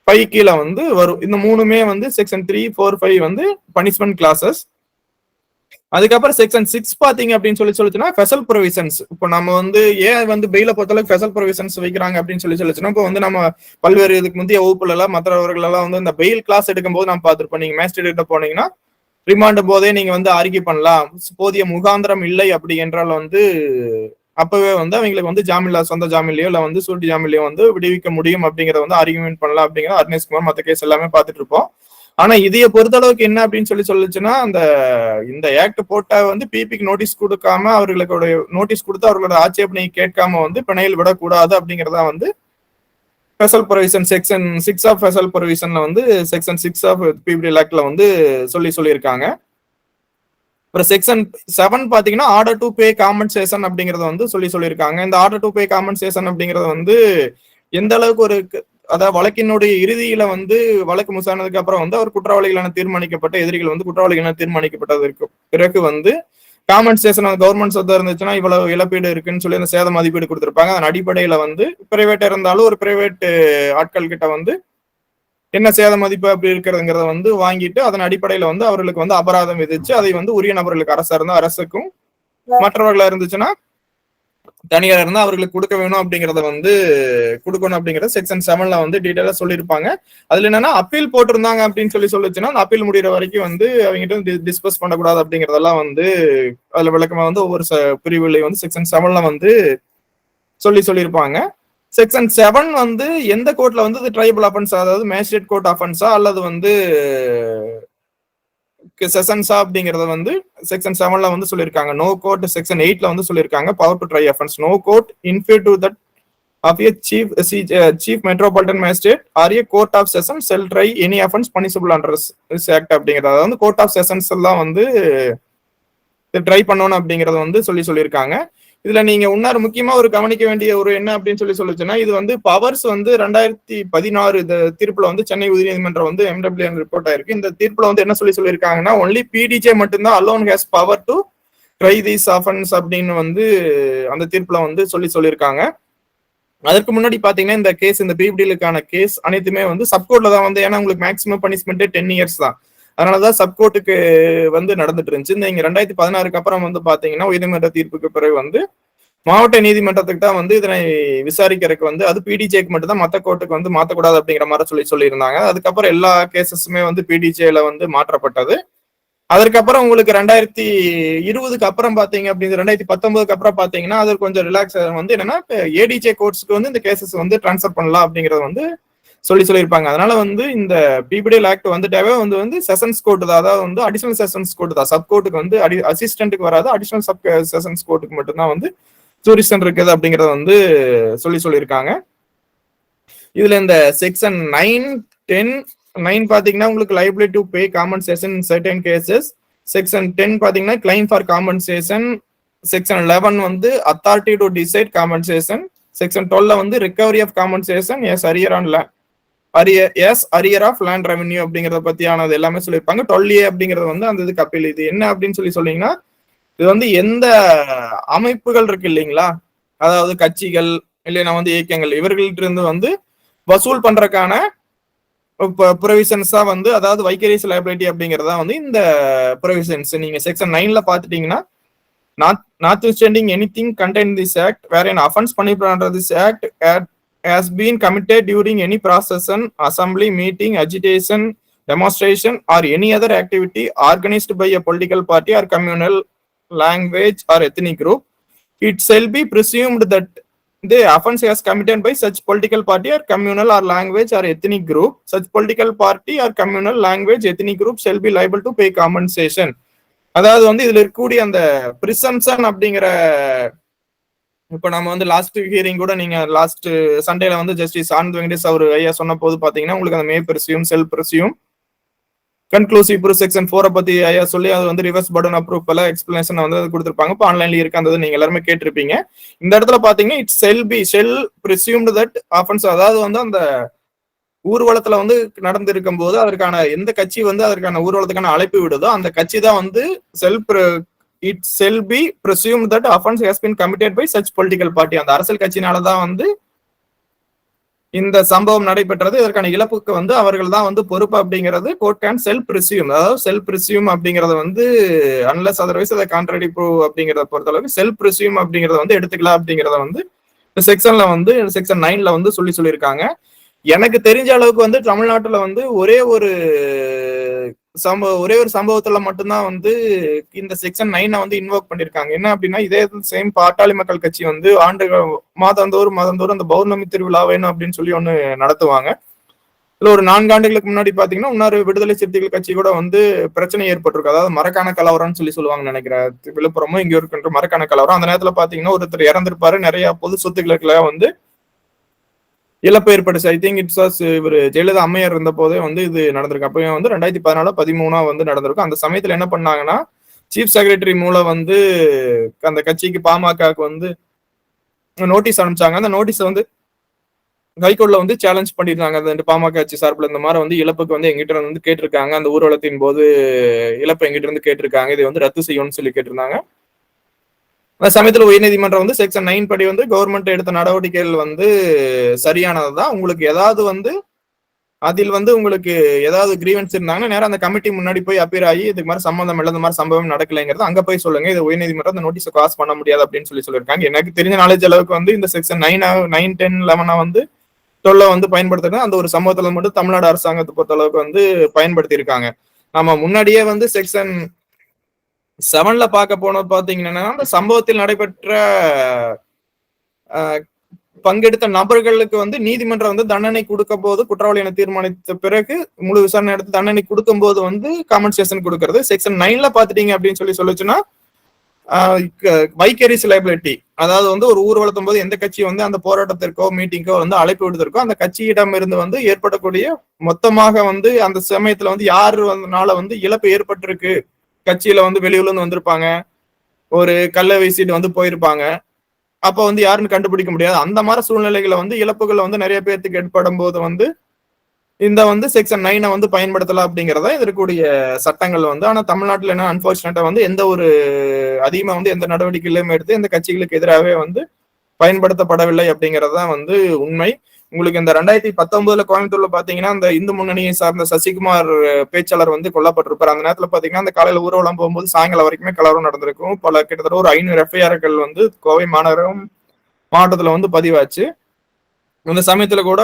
5 கீழே வந்து வரும். இந்த மூணுமே வந்து செக்ஷன் 3, 4, 5 வந்து பனிஷ்மெண்ட் கிளாஸஸ். அதுக்கப்புறம் செக்ஷன் 6 பாத்தீங்க அப்படின்னு சொல்லிச்சுன்னா ஸ்பெஷல் ப்ரொவிஷன்ஸ். இப்போ நம்ம வந்து ஏன் வந்து பெயில பொறுத்தளவுக்கு ஸ்பெஷல் ப்ரொவிஷன்ஸ் வைக்கிறாங்க அப்படின்னு சொல்லிச்சுன்னா இப்போ வந்து நம்ம பல்வேறு இதுக்கு முந்தைய வகுப்புல எல்லாம் மற்றவர்கள் எல்லாம் வந்து இந்த பெயில் கிளாஸ் எடுக்கும் போது நம்ம பார்த்துருப்போம். நீங்க மேஜிஸ்ட்ரேட் போனீங்கன்னா ரிமாண்ட் போதே நீங்க வந்து ஆர்கியூ பண்ணலாம், போதிய முகாந்திரம் இல்லை அப்படி என்றால் வந்து அப்பவே வந்து அவங்களுக்கு வந்து ஜாமீன்ல சொந்த ஜாமீன்லயோ இல்ல வந்து சூட்டி ஜாமீன்லயோ வந்து விடுவிக்க முடியும் அப்படிங்கறத வந்து ஆர்கியூமெண்ட் பண்ணலாம் அப்படிங்கிற அர்னேஷ்குமார் மற்ற கேஸ் எல்லாமே பார்த்துட்டு இருப்போம். ஆனா இதைய பொறுத்தளவுக்கு என்ன அப்படின்னு சொல்லிச்சுன்னா இந்த ஆக்ட் போட்ட வந்து பிபிக்கு நோட்டீஸ் கொடுக்காம அவர்களுக்கு நோட்டீஸ் கொடுத்து அவர்களோட ஆட்சேபனை கேட்காம வந்து பிணையில் விடக்கூடாது அப்படிங்கறதா வந்து special provision section 6 of special ப்ரொவிஷன்ல வந்து செக்ஷன் 6 ஆஃப் பிபிடி ஆக்ட்ல வந்து சொல்லியிருக்காங்க. அப்புறம் செக்ஷன் 7 பாத்தீங்கன்னா ஆர்டர் டு பே காம்பன்சேஷன் அப்படிங்கறத வந்து சொல்லியிருக்காங்க. இந்த ஆர்டர் டு பே காம்பன்சேஷன் அப்படிங்கறது வந்து எந்த அளவுக்கு ஒரு, அதாவது வழக்கினுடைய இறுதியில வந்து வழக்கு முசானதுக்கு அப்புறம் வந்து அவர் குற்றவாளிகளான தீர்மானிக்கப்பட்ட எதிரிகள் வந்து குற்றவாளிகளான தீர்மானிக்கப்பட்டதற்கு பிறகு வந்து காம்பன்சேஷன் கவர்மெண்ட் சொத்து இருந்துச்சுன்னா இவ்வளவு இழப்பீடு இருக்குன்னு சொல்லி அந்த சேத மதிப்பீடு கொடுத்திருப்பாங்க. அதன் அடிப்படையில வந்து பிரைவேட் இருந்தாலும் ஒரு பிரைவேட் ஆட்கள் கிட்ட வந்து என்ன சேத மதிப்பு அப்படி இருக்கிறதுங்கிறத வந்து வாங்கிட்டு அதன் அடிப்படையில வந்து அவர்களுக்கு வந்து அபராதம் விதிச்சு அதை வந்து உரிய நபர்களுக்கு, அரசா இருந்தா அரசுக்கும், மற்றவர்களா இருந்துச்சுன்னா தனியார் இருந்தா அவர்களுக்கு கொடுக்க வேணும் அப்படிங்கறத வந்து கொடுக்கணும் அப்படிங்கறத செக்ஷன் 7ல வந்து டீடைலா சொல்லியிருப்பாங்க. அதுல என்னன்னா அப்பீல் போட்டிருந்தாங்க அப்படின்னு சொல்லிச்சுன்னா அந்த அப்பீல் முடிகிற வரைக்கும் வந்து அவங்ககிட்ட டிஸ்கஸ் பண்ணக்கூடாது அப்படிங்கறதெல்லாம் வந்து அதுல விளக்கமா வந்து ஒவ்வொரு பிரிவுலையும் வந்து செக்ஷன் 7ல வந்து சொல்லியிருப்பாங்க. செக்ஷன் 7 வந்து எந்த கோர்ட்ல வந்து ட்ரைபல் அஃபென்ஸ், அதாவது மேஜிஸ்ட்ரேட் கோர்ட் அஃபென்ஸா அல்லது வந்து செஷன்ஸா அப்படிங்கறத வந்து செக்ஷன் 7ல வந்து சொல்லியிருக்காங்க. நோ கோர்ட் செக்ஷன் 8ல வந்து சொல்லியிருக்காங்க power to try offence. No court inferior to that of a chief metropolitan magistrate or a court of session shall try any offence punishable under this act அப்படிங்கறது, அதாவது வந்து court of sessions எல்லாம் வந்து try பண்ணணும் அப்படிங்கறத வந்து சொல்லியிருக்காங்க. இதுல நீங்க இன்னொரு முக்கியமா ஒரு கவனிக்க வேண்டிய ஒரு என்ன அப்படின்னு சொல்லிச்சுன்னா இது வந்து பவர்ஸ் வந்து 2016 இந்த தீர்ப்புல வந்து சென்னை உயர்நீதிமன்றம் வந்து MWN ரிப்போர்ட் ஆயிருக்கு. இந்த தீர்ப்புல வந்து என்ன சொல்லியிருக்காங்கன்னா ஒன்லி PDJ மட்டும்தான் alone has power to try these offence அப்படின்னு வந்து அந்த தீர்ப்புல வந்து சொல்லியிருக்காங்க. அதற்கு முன்னாடி பாத்தீங்கன்னா இந்த கேஸ், இந்த பிபிடிலுக்கான கேஸ் அனைத்துமே வந்து சப்கோர்ட்ல தான் வந்து, ஏன்னா உங்களுக்கு மேக்ஸிமம் பனிஷ்மெண்ட் 10 இயர்ஸ் தான், அதனாலதான் சப்கோர்ட்டுக்கு வந்து நடந்துட்டு இருந்துச்சு. இந்த 2016க்கு அப்புறம் வந்து பாத்தீங்கன்னா உயர்நீதிமன்ற தீர்ப்புக்கு பிறகு வந்து மாவட்ட நீதிமன்றத்துக்கு தான் வந்து இதனை விசாரிக்கிறதுக்கு வந்து அது PDJக்கு மட்டும் தான், மற்ற கோர்ட்டுக்கு வந்து மாற்றக்கூடாது அப்படிங்கிற மாதிரி சொல்லியிருந்தாங்க. அதுக்கப்புறம் எல்லா கேசஸுமே வந்து PDJல வந்து மாற்றப்பட்டது. அதற்கப்புறம் உங்களுக்கு 2020க்கு அப்புறம் பாத்தீங்க அப்படின்னு 2019க்கு அப்புறம் பாத்தீங்கன்னா அது கொஞ்சம் ரிலாக்ஸ் வந்து என்னன்னா ADJ கோர்ட்ஸ்க்கு வந்து இந்த கேசஸ் வந்து டிரான்ஸ்ஃபர் பண்ணலாம் அப்படிங்கறத வந்து சொல்லியிருப்பாங்க. அதனால வந்து இந்த பிபிடிஎல் ஆக்ட் வந்துட்டாவே வந்து செஷன்ஸ் கோர்ட் தான், அதாவது வந்து அடிஷனல் செஷன்ஸ் கோர்ட் தான். சப் கோர்ட்டுக்கு வந்து அசிஸ்டன்ட்டுக்கு வராது, அடிஷனல் சப் செஷன்ஸ் கோர்ட்டுக்கு மட்டும்தான் வந்து ஜூரிஸ்டிக்ஷன் இருக்குது அப்படிங்கறத வந்து சொல்லியிருக்காங்க. இதுல இந்த செக்ஷன் 9, 10, 9 பாத்தீங்கன்னா உங்களுக்கு liability to pay compensation in certain cases. Section 10 பாத்தீங்கன்னா claim for compensation. செக்ஷன் 11 வந்து authority to decide compensation. Section 12 வந்து recovery of compensation as arrear of land revenue அப்படிங்கறத பத்தியானது எல்லாமே சொல்லியிருப்பாங்க. 12A அப்படிங்கறது வந்து அந்த இதுக்கு அப்பீல். இது என்ன அப்படின்னு சொன்னீங்கன்னா இது வந்து எந்த அமைப்புகள் இருக்கு இல்லைங்களா, அதாவது கட்சிகள் இல்லைன்னா வந்து இயக்கங்கள் இவர்கள்ட்ட இருந்து வந்து வசூல் பண்றதுக்கான ப்ரொவிஷன்ஸா வந்து, அதாவது வைக்கரிஸ் லைபிலிட்டி அப்படிங்கறதா வந்து இந்த ப்ரொவிஷன்ஸ். நீங்க செக்ஷன் 9ல பாத்துட்டீங்கன்னா, notwithstanding anything contained in this act wherein offense punishable under this act has been committed during any procession, assembly, meeting, agitation, demonstration or any other activity organized by a political party or communal, language or ethnic group, it shall be presumed that the offense has committed by such political party or communal or language or ethnic group. Such political party or communal, language, ethnic group shall be liable to pay compensation. அதாவது வந்து இதுல இருக்கக்கூடிய அந்த பிரிசம்சன் அப்படிங்கிற, இப்ப நம்ம வந்து last hearing கூட நீங்க லாஸ்ட் சண்டேல வந்து ஜஸ்டிஸ் ஆனந்த் வெங்கடேஷ் அவர் ஐயா சொன்ன போது பாத்தீங்கன்னா உங்களுக்கு அந்த மே presume, self presume, conclusive proof section 4 பத்தி ஐயா சொல்லி அது வந்து ரிவர்ஸ் பர்டன் அப்ரூவ் எல்லாம் எக்ஸ்பிளனேஷன் வந்து கொடுத்திருப்பாங்க. இப்போ ஆன்லைன்ல இருக்காது, நீங்க எல்லாருமே கேட்டிருப்பீங்க. இந்த இடத்துல பாத்தீங்கன்னா இட் ஷெல் பிரிசியூம்டு தட் ஆஃபென்ஸ், அதாவது வந்து அந்த ஊர்வலத்துல வந்து நடந்திருக்கும் போது அதற்கான எந்த கட்சி வந்து அதற்கான ஊர்வலத்துக்கான அழைப்பு விடுதோ அந்த கட்சி தான் வந்து it shall be presumed that offence has been committed by such political party. அந்த அரசியல் கட்சியினாலதான் வந்து இந்த சம்பவம் நடைபெற்றது, இதற்கான இழப்புக்கு வந்து அவர்கள் தான் வந்து பொறுப்பு அப்படிங்கிறது கோர்ட் கேன் செல்ஃப் பிரிசியூம். அதாவது செல்ஃப் பிரிசியூம் அப்படிங்கறது வந்து அன்லெஸ் அதர்வைஸ் அதை கான்ட்ராடி ப்ரூவ் அப்படிங்கறத பொறுத்தளவுக்கு செல்ஃப் பிரிசியூம் அப்படிங்கறத வந்து எடுத்துக்கலாம் அப்படிங்கறத வந்து செக்ஷன்ல வந்து செக்ஷன் 9ல வந்து சொல்லியிருக்காங்க. எனக்கு தெரிஞ்ச அளவுக்கு வந்து தமிழ்நாட்டுல வந்து ஒரே ஒரு சம்பவத்துல மட்டும்தான் வந்து இந்த செக்ஷன் 9 வந்து இன்வோக் பண்ணிருக்காங்க. என்ன அப்படின்னா, இதே சேம் பாட்டாளி மக்கள் கட்சி வந்து மாதந்தோறும் அந்த பௌர்ணமி திருவிழா வேணும் அப்படின்னு சொல்லி ஒண்ணு நடத்துவாங்க. இல்ல ஒரு 4 ஆண்டுகளுக்கு முன்னாடி பாத்தீங்கன்னா இன்னொரு விடுதலை சிறுத்தைகள் கட்சி கூட வந்து பிரச்சனை ஏற்பட்டிருக்கு. அதாவது மரக்கான கலவரம்னு சொல்லுவாங்க நினைக்கிறேன். விழுப்புரமும் இங்க இருக்கின்ற மரக்கான கலவரம். அந்த நேரத்துல பாத்தீங்கன்னா ஒருத்தர் இறந்திருப்பாரு, நிறைய பொது சொத்துக்களுக்குள்ள வந்து இழப்பு ஏற்பட்டுச்சு. ஐ திங்க் இட்ஸ் வாஸ் இவர் ஜெயலலிதா அம்மையார் இருந்த போதே வந்து இது நடந்திருக்கு. அப்போ வந்து 2014-13 வந்து நடந்திருக்கும். அந்த சமயத்துல என்ன பண்ணாங்கன்னா, சீஃப் செக்ரட்டரி மூலம் வந்து அந்த கட்சிக்கு பாமகக்கு வந்து நோட்டீஸ் அனுப்பிச்சாங்க. அந்த நோட்டீஸ் வந்து ஹைகோர்ட்ல வந்து சேலஞ்ச் பண்ணிருந்தாங்க. அந்த பாமக கட்சி சார்பில் இந்த மாதிரி வந்து இழப்புக்கு வந்து எங்கிட்ட வந்து கேட்டிருக்காங்க, அந்த ஊர்வலத்தின் போது இழப்பு எங்கிட்ட இருந்து கேட்டிருக்காங்க, இதை வந்து ரத்து செய்யணும்னு சொல்லி கேட்டிருந்தாங்க. அந்த சமயத்துல உயர்நீதிமன்றம் வந்து செக்ஷன் 9 படி வந்து கவர்மெண்ட் எடுத்த நடவடிக்கைகள் வந்து சரியானதுதான். உங்களுக்கு ஏதாவது வந்து அதில் வந்து உங்களுக்கு ஏதாவது கிரீவன்ஸ் இருந்தாங்கன்னா நேரம் அந்த கமிட்டி முன்னாடி போய் அப்பீர் ஆகி இதுக்கு மாதிரி சம்பந்தம் இல்லை, இந்த மாதிரி சம்பவம் நடக்கலைங்கிறது அங்க போய் சொல்லுங்க, இது உயர்நீதிமன்றம் அந்த நோட்டீஸை பாஸ் பண்ண முடியாது அப்படின்னு சொல்லியிருக்காங்க. எனக்கு தெரிஞ்ச நாலேஜ் அளவுக்கு வந்து இந்த செக்ஷன் 9, 10, 11 வந்து 12 வந்து பயன்படுத்துறது அந்த ஒரு சம்பவத்துல மட்டும் தமிழ்நாடு அரசாங்கத்தை பொறுத்த அளவுக்கு வந்து பயன்படுத்தி இருக்காங்க. நம்ம முன்னாடியே வந்து செக்ஷன் 7ல பார்க்க போனது பாத்தீங்கன்னா, அந்த சம்பவத்தில் நடைபெற்ற பங்கெடுத்த நபர்களுக்கு வந்து நீதிமன்றம் வந்து தண்டனை கொடுக்கும் போது, குற்றவாளி என தீர்மானித்த பிறகு முழு விசாரணை எடுத்து தண்டனை கொடுக்கும் போது வந்து காம்பன்சேஷன் கொடுக்கறது. செக்ஷன் 9ல பாத்துட்டீங்க அப்படின்னு சொல்லுச்சுன்னா வைக்கரிஸ் லைபிலிட்டி, அதாவது வந்து ஒரு ஊர்வலத்தும் போது எந்த கட்சி வந்து அந்த போராட்டத்திற்கோ மீட்டிங்கோ வந்து அழைப்பு விடுத்திருக்கோ அந்த கட்சியிடம் இருந்து வந்து ஏற்படக்கூடிய மொத்தமாக வந்து அந்த சமயத்துல வந்து யாருனால வந்து இழப்பு ஏற்பட்டிருக்கு, கட்சியில வந்து வெளியூர்ல இருந்து வந்திருப்பாங்க, ஒரு கள்ள வீசிட்டு வந்து போயிருப்பாங்க, அப்ப வந்து யாருன்னு கண்டுபிடிக்க முடியாது. அந்த மாதிரி சூழ்நிலைகளை வந்து இழப்புகள் வந்து நிறைய பேருக்கு ஏற்படும் போது வந்து இந்த வந்து செக்ஷன் 9 வந்து பயன்படுத்தலாம் அப்படிங்கறத இருக்கக்கூடிய சட்டங்கள் வந்து. ஆனா தமிழ்நாட்டுல என்ன அன்பார்ச்சுனேட்டா வந்து எந்த ஒரு அதிகமா வந்து எந்த நடவடிக்கையிலுமே எடுத்து எந்த கட்சிகளுக்கு எதிராகவே வந்து பயன்படுத்தப்படவில்லை அப்படிங்கறதுதான் வந்து உண்மை. உங்களுக்கு இந்த 2019 கோயம்புத்தூர்ல பாத்தீங்கன்னா அந்த இந்து முன்னணியை சார்ந்த சசிகுமார் பேச்சாளர் வந்து கொல்லப்பட்டிருப்பார். அந்த நேரத்துல பாத்தீங்கன்னா அந்த காலையில ஊர்வலம் போகும்போது சாயங்காலம் வரைக்குமே கலவரம் நடந்திருக்கும். கிட்டத்தட்ட ஒரு 500 எஃப்ஐஆர்கள் வந்து கோவை மாவட்டத்துல வந்து பதிவாச்சு. அந்த சமயத்துல கூட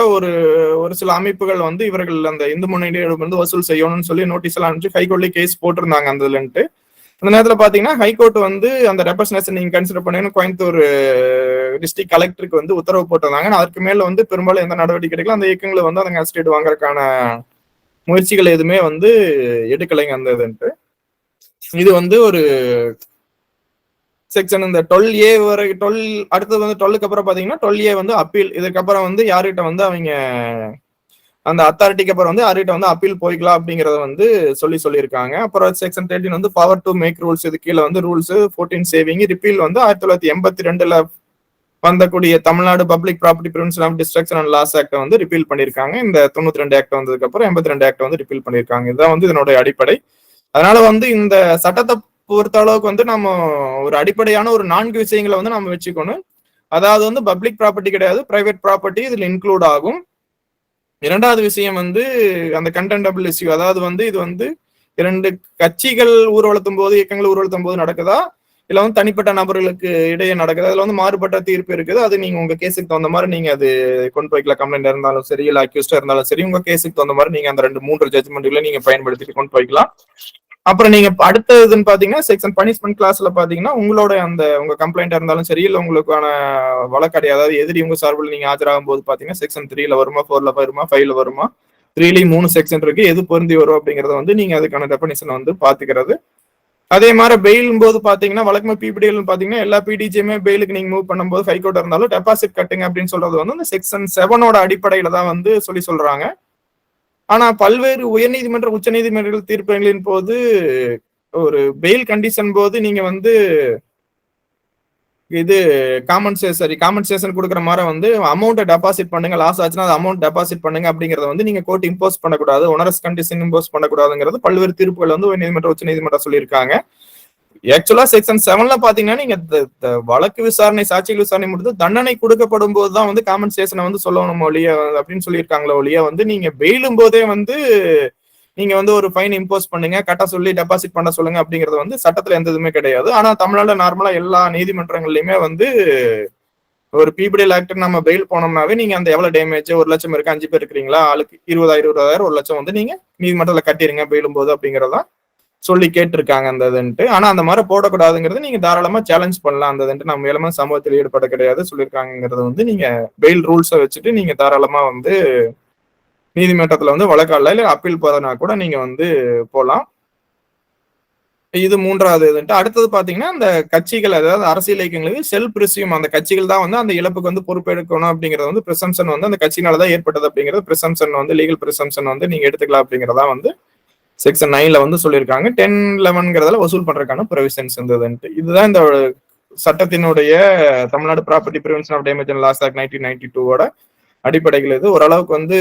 ஒரு சில அமைப்புகள் வந்து இவர்கள் அந்த இந்து முன்னணியிடம் வந்து வசூல் செய்யணும்னு சொல்லி நோட்டீஸ் எல்லாம் அனுப்பிச்சு ஹைகோர்ட்லயே கேஸ் போட்டிருந்தாங்க அதுலன்ட்டு. அந்த நேரத்துல பாத்தீங்கன்னா ஹைகோர்ட் வந்து அந்த ரெப்ரசன்டேஷன் நீங்க கன்சிடர் பண்ணணும் கோயம்புத்தூர் டிஸ்ட்ரிக்ட் கலெக்டருக்கு வந்து உத்தரவு போட்டிருந்தாங்க. அதற்கு மேல வந்து பெரும்பாலும் எந்த நடவடிக்கை எடுக்கல, அந்த இயக்கங்களை வந்து அந்த கஸ்டடி வாங்குறதுக்கான முயற்சிகள் எதுவுமே வந்து எடுக்கலைங்க அந்த இதுன்ட்டு. இது வந்து ஒரு செக்ஷன் இந்த 12A வரை 12 அடுத்தது வந்து 12க்கு அப்புறம் பாத்தீங்கன்னா 12A வந்து அப்பீல். இதுக்கப்புறம் வந்து யார்கிட்ட வந்து அவங்க அந்த அத்தாரிட்டிக்கு அப்புறம் வந்து யார்கிட்ட வந்து அப்பீல் போய்க்கலாம் அப்படிங்கறத வந்து சொல்லியிருக்காங்க. அப்புறம் செக்ஷன் 13 வந்து பவர் டு மேக் ரூல்ஸ், இது கீழே வந்து ரூல்ஸ் 14 சேவிங் ரிப்பீல் வந்து 1982ல வந்தக்கூடிய Tamil Nadu public property prevention of destruction and loss act வந்து ரிப்பீல் பண்ணிருக்காங்க. இந்த 92 ஆக்ட் வந்ததுக்கு அப்புறம் 82 ஆக்ட் வந்து ரிப்பீல் பண்ணிருக்காங்க. இதுதான் வந்து இதனுடைய அடிப்படை. அதனால வந்து இந்த சட்டத்தை பொறுத்த அளவுக்கு வந்து நம்ம ஒரு அடிப்படையான ஒரு 4 விஷயங்களை வந்து நம்ம வச்சுக்கணும். அதாவது வந்து பப்ளிக் ப்ராப்பர்ட்டி கிடையாது, பிரைவேட் ப்ராப்பர்ட்டி இதுல இன்க்ளூட் ஆகும். இரண்டாவது விஷயம் வந்து அந்த கண்டெண்டபிள் இஷ்யூ, அதாவது வந்து இது வந்து 2 கட்சிகள் ஊர்வலத்தும் போது, இயக்கங்கள் ஊர்வலத்தும் போது நடக்குதா, இல்ல வந்து தனிப்பட்ட நபர்களுக்கு இடையே நடக்குது, அதுல வந்து மாறுபட்ட தீர்ப்பு இருக்குது. அது நீங்க உங்க கேஸுக்கு தகுந்த மாதிரி நீங்க அது கொண்டு போய்க்கலாம். கம்ப்ளைண்ட் இருந்தாலும் சரி, இல்ல அக்யூஸ்டா இருந்தாலும் சரி, உங்க கேஸுக்கு தகுந்த மாதிரி நீங்க அந்த 2-3 ஜட்ஜ்மெண்ட்களை நீங்க பயன்படுத்திட்டு கொண்டு போய்க்கலாம். அப்புறம் நீங்க அடுத்த இதுன்னு பாத்தீங்கன்னா செக்ஷன் பனிஷ்மெண்ட் கிளாஸ்ல பாத்தீங்கன்னா உங்களோட அந்த உங்க கம்ப்ளைண்டா இருந்தாலும் சரி, இல்ல உங்களுக்கான வழக்கடி, அதாவது எதிரி உங்க சார்பில் நீங்க ஆஜராகும் போது பாத்தீங்கன்னா செக்ஷன் 3ல வருமா, 4ல வருமா, 5ல வருமா, 3லயும் 3 செக்ஷன் இருக்கு, எது பொருந்தி வரும் அப்படிங்கறத வந்து நீங்க அதுக்கான டெஃபினிஷன் வந்து பாத்துக்கிறது. அதே மாதிரி பெயிலும் போது பாத்தீங்கன்னா வழக்கமா பிபிடிஎல் பாத்தீங்கன்னா எல்லா பிடிஜியுமே பெயிலுக்கு நீங்க மூவ் பண்ணும்போது ஹை கோர்ட் இருந்தாலும் டெபாசிட் கட்டுங்க அப்படின்னு சொல்றது வந்து இந்த செக்ஷன் 7ஓட அடிப்படையில தான் வந்து சொல்றாங்க. ஆனா பல்வேறு உயர்நீதிமன்ற உச்ச நீதிமன்றங்கள் தீர்ப்புகளின் போது ஒரு பெயில் கண்டிஷன் போது நீங்க வந்து இது காம்பன்சேஷன் கொடுக்குற மாதிரி வந்து அமௌண்ட்டை டெபாசிட் பண்ணுங்க, லாஸ் ஆச்சுன்னா அது அமௌண்ட் டெபாசிட் பண்ணுங்க அப்படிங்கறத வந்து நீங்க கோர்ட் இம்போஸ் பண்ணக்கூடாது, ஒனரஸ் கண்டிஷன் இம்போஸ் பண்ணக்கூடாதுங்கிறது பல்வேறு தீர்ப்புகள் வந்து உயர்நீதிமன்ற உச்ச நீதிமன்றம் சொல்லியிருக்காங்க. ஆக்சுவலா செக்ஷன் 7ல பாத்தீங்கன்னா நீங்க வழக்கு விசாரணை, சாட்சிகள் விசாரணை முடிந்து தண்டனை கொடுக்கப்படும் போதுதான் வந்து காம்பன்சேஷனை வந்து சொல்லணும் ஒழிய அப்படின்னு சொல்லியிருக்காங்களோ ஒழிய வந்து நீங்க பெயிலும் போதே வந்து நீங்க வந்து ஒரு ஃபைன் இம்போஸ் பண்ணுங்க, கட்ட சொல்லி டெபாசிட் பண்ண சொல்லுங்க அப்படிங்கறது வந்து சட்டத்துல எந்த இதுவுமே கிடையாது. ஆனா தமிழ்நாடுல நார்மலா எல்லா நீதிமன்றங்கள்லயுமே வந்து ஒரு பிபிடிஎல் ஆக்ட் நம்ம பெயில் போனோம்னாவே நீங்க அந்த எவ்வளவு டேமேஜ், 1 லட்சம் இருக்கு, 5 பேர் இருக்கிறீங்களா, ஆளுக்கு 20,000 1 லட்சம் வந்து நீங்க நீதிமன்றத்துல கட்டிருங்க பெயிலும் போது அப்படிங்கறதான் சொல்லி கேட்டிருக்காங்க அந்த இதுன்ட்டு. ஆனா அந்த மாதிரி போடக்கூடாதுங்கிறது நீங்க தாராளமா சேலஞ்ச் பண்ணலாம். அந்த இதுன்ட்டு நம்ம மேலமா சமூகத்தில் ஈடுபட கிடையாது சொல்லியிருக்காங்கிறது வந்து நீங்க பெயில் ரூல்ஸை வச்சுட்டு நீங்க தாராளமா வந்து நீதிமன்றத்துல வந்து வழக்காடல, இல்ல அப்பீல் போறதுனா கூட நீங்க வந்து போலாம். இது 3வது இதுன்ட்டு. அடுத்தது பாத்தீங்கன்னா அந்த கட்சிகள், அதாவது அரசியல் இயக்கங்களுக்கு செல்ஃப் பிரிசியூம், அந்த கட்சிகள் தான் வந்து அந்த இழப்புக்கு வந்து பொறுப்பெடுக்கணும் அப்படிங்கறது வந்து பிரிசம்சன் வந்து அந்த கட்சினாலதான் ஏற்பட்டது அப்படிங்கிறது பிரிசம்சன் வந்து லீகல் பிரிசம்சன் வந்து நீங்க எடுத்துக்கலாம் அப்படிங்கறதா வந்து செக்ஷன் 9ல வந்து சொல்லியிருக்காங்க. 10-11 வசூல் பண்றதுக்கான ப்ரொவிஷன்ஸ் இருந்ததுன்ட்டு. இதுதான் இந்த சட்டத்தினுடைய Tamil Nadu property prevention of damage and loss act 1992ஓட அடிப்படைகள். இது ஓரளவுக்கு வந்து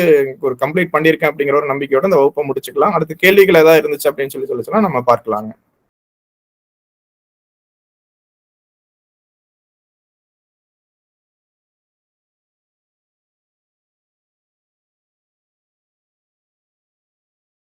ஒரு கம்ப்ளீட் பண்ணியிருக்கேன் அப்படிங்கிற ஒரு நம்பிக்கையோட இந்த வகுப்பை முடிச்சுக்கலாம். அடுத்து கேள்விகள் ஏதாவது இருந்துச்சு அப்படின்னு சொல்லிச்சுன்னா நம்ம பார்க்கலாங்க.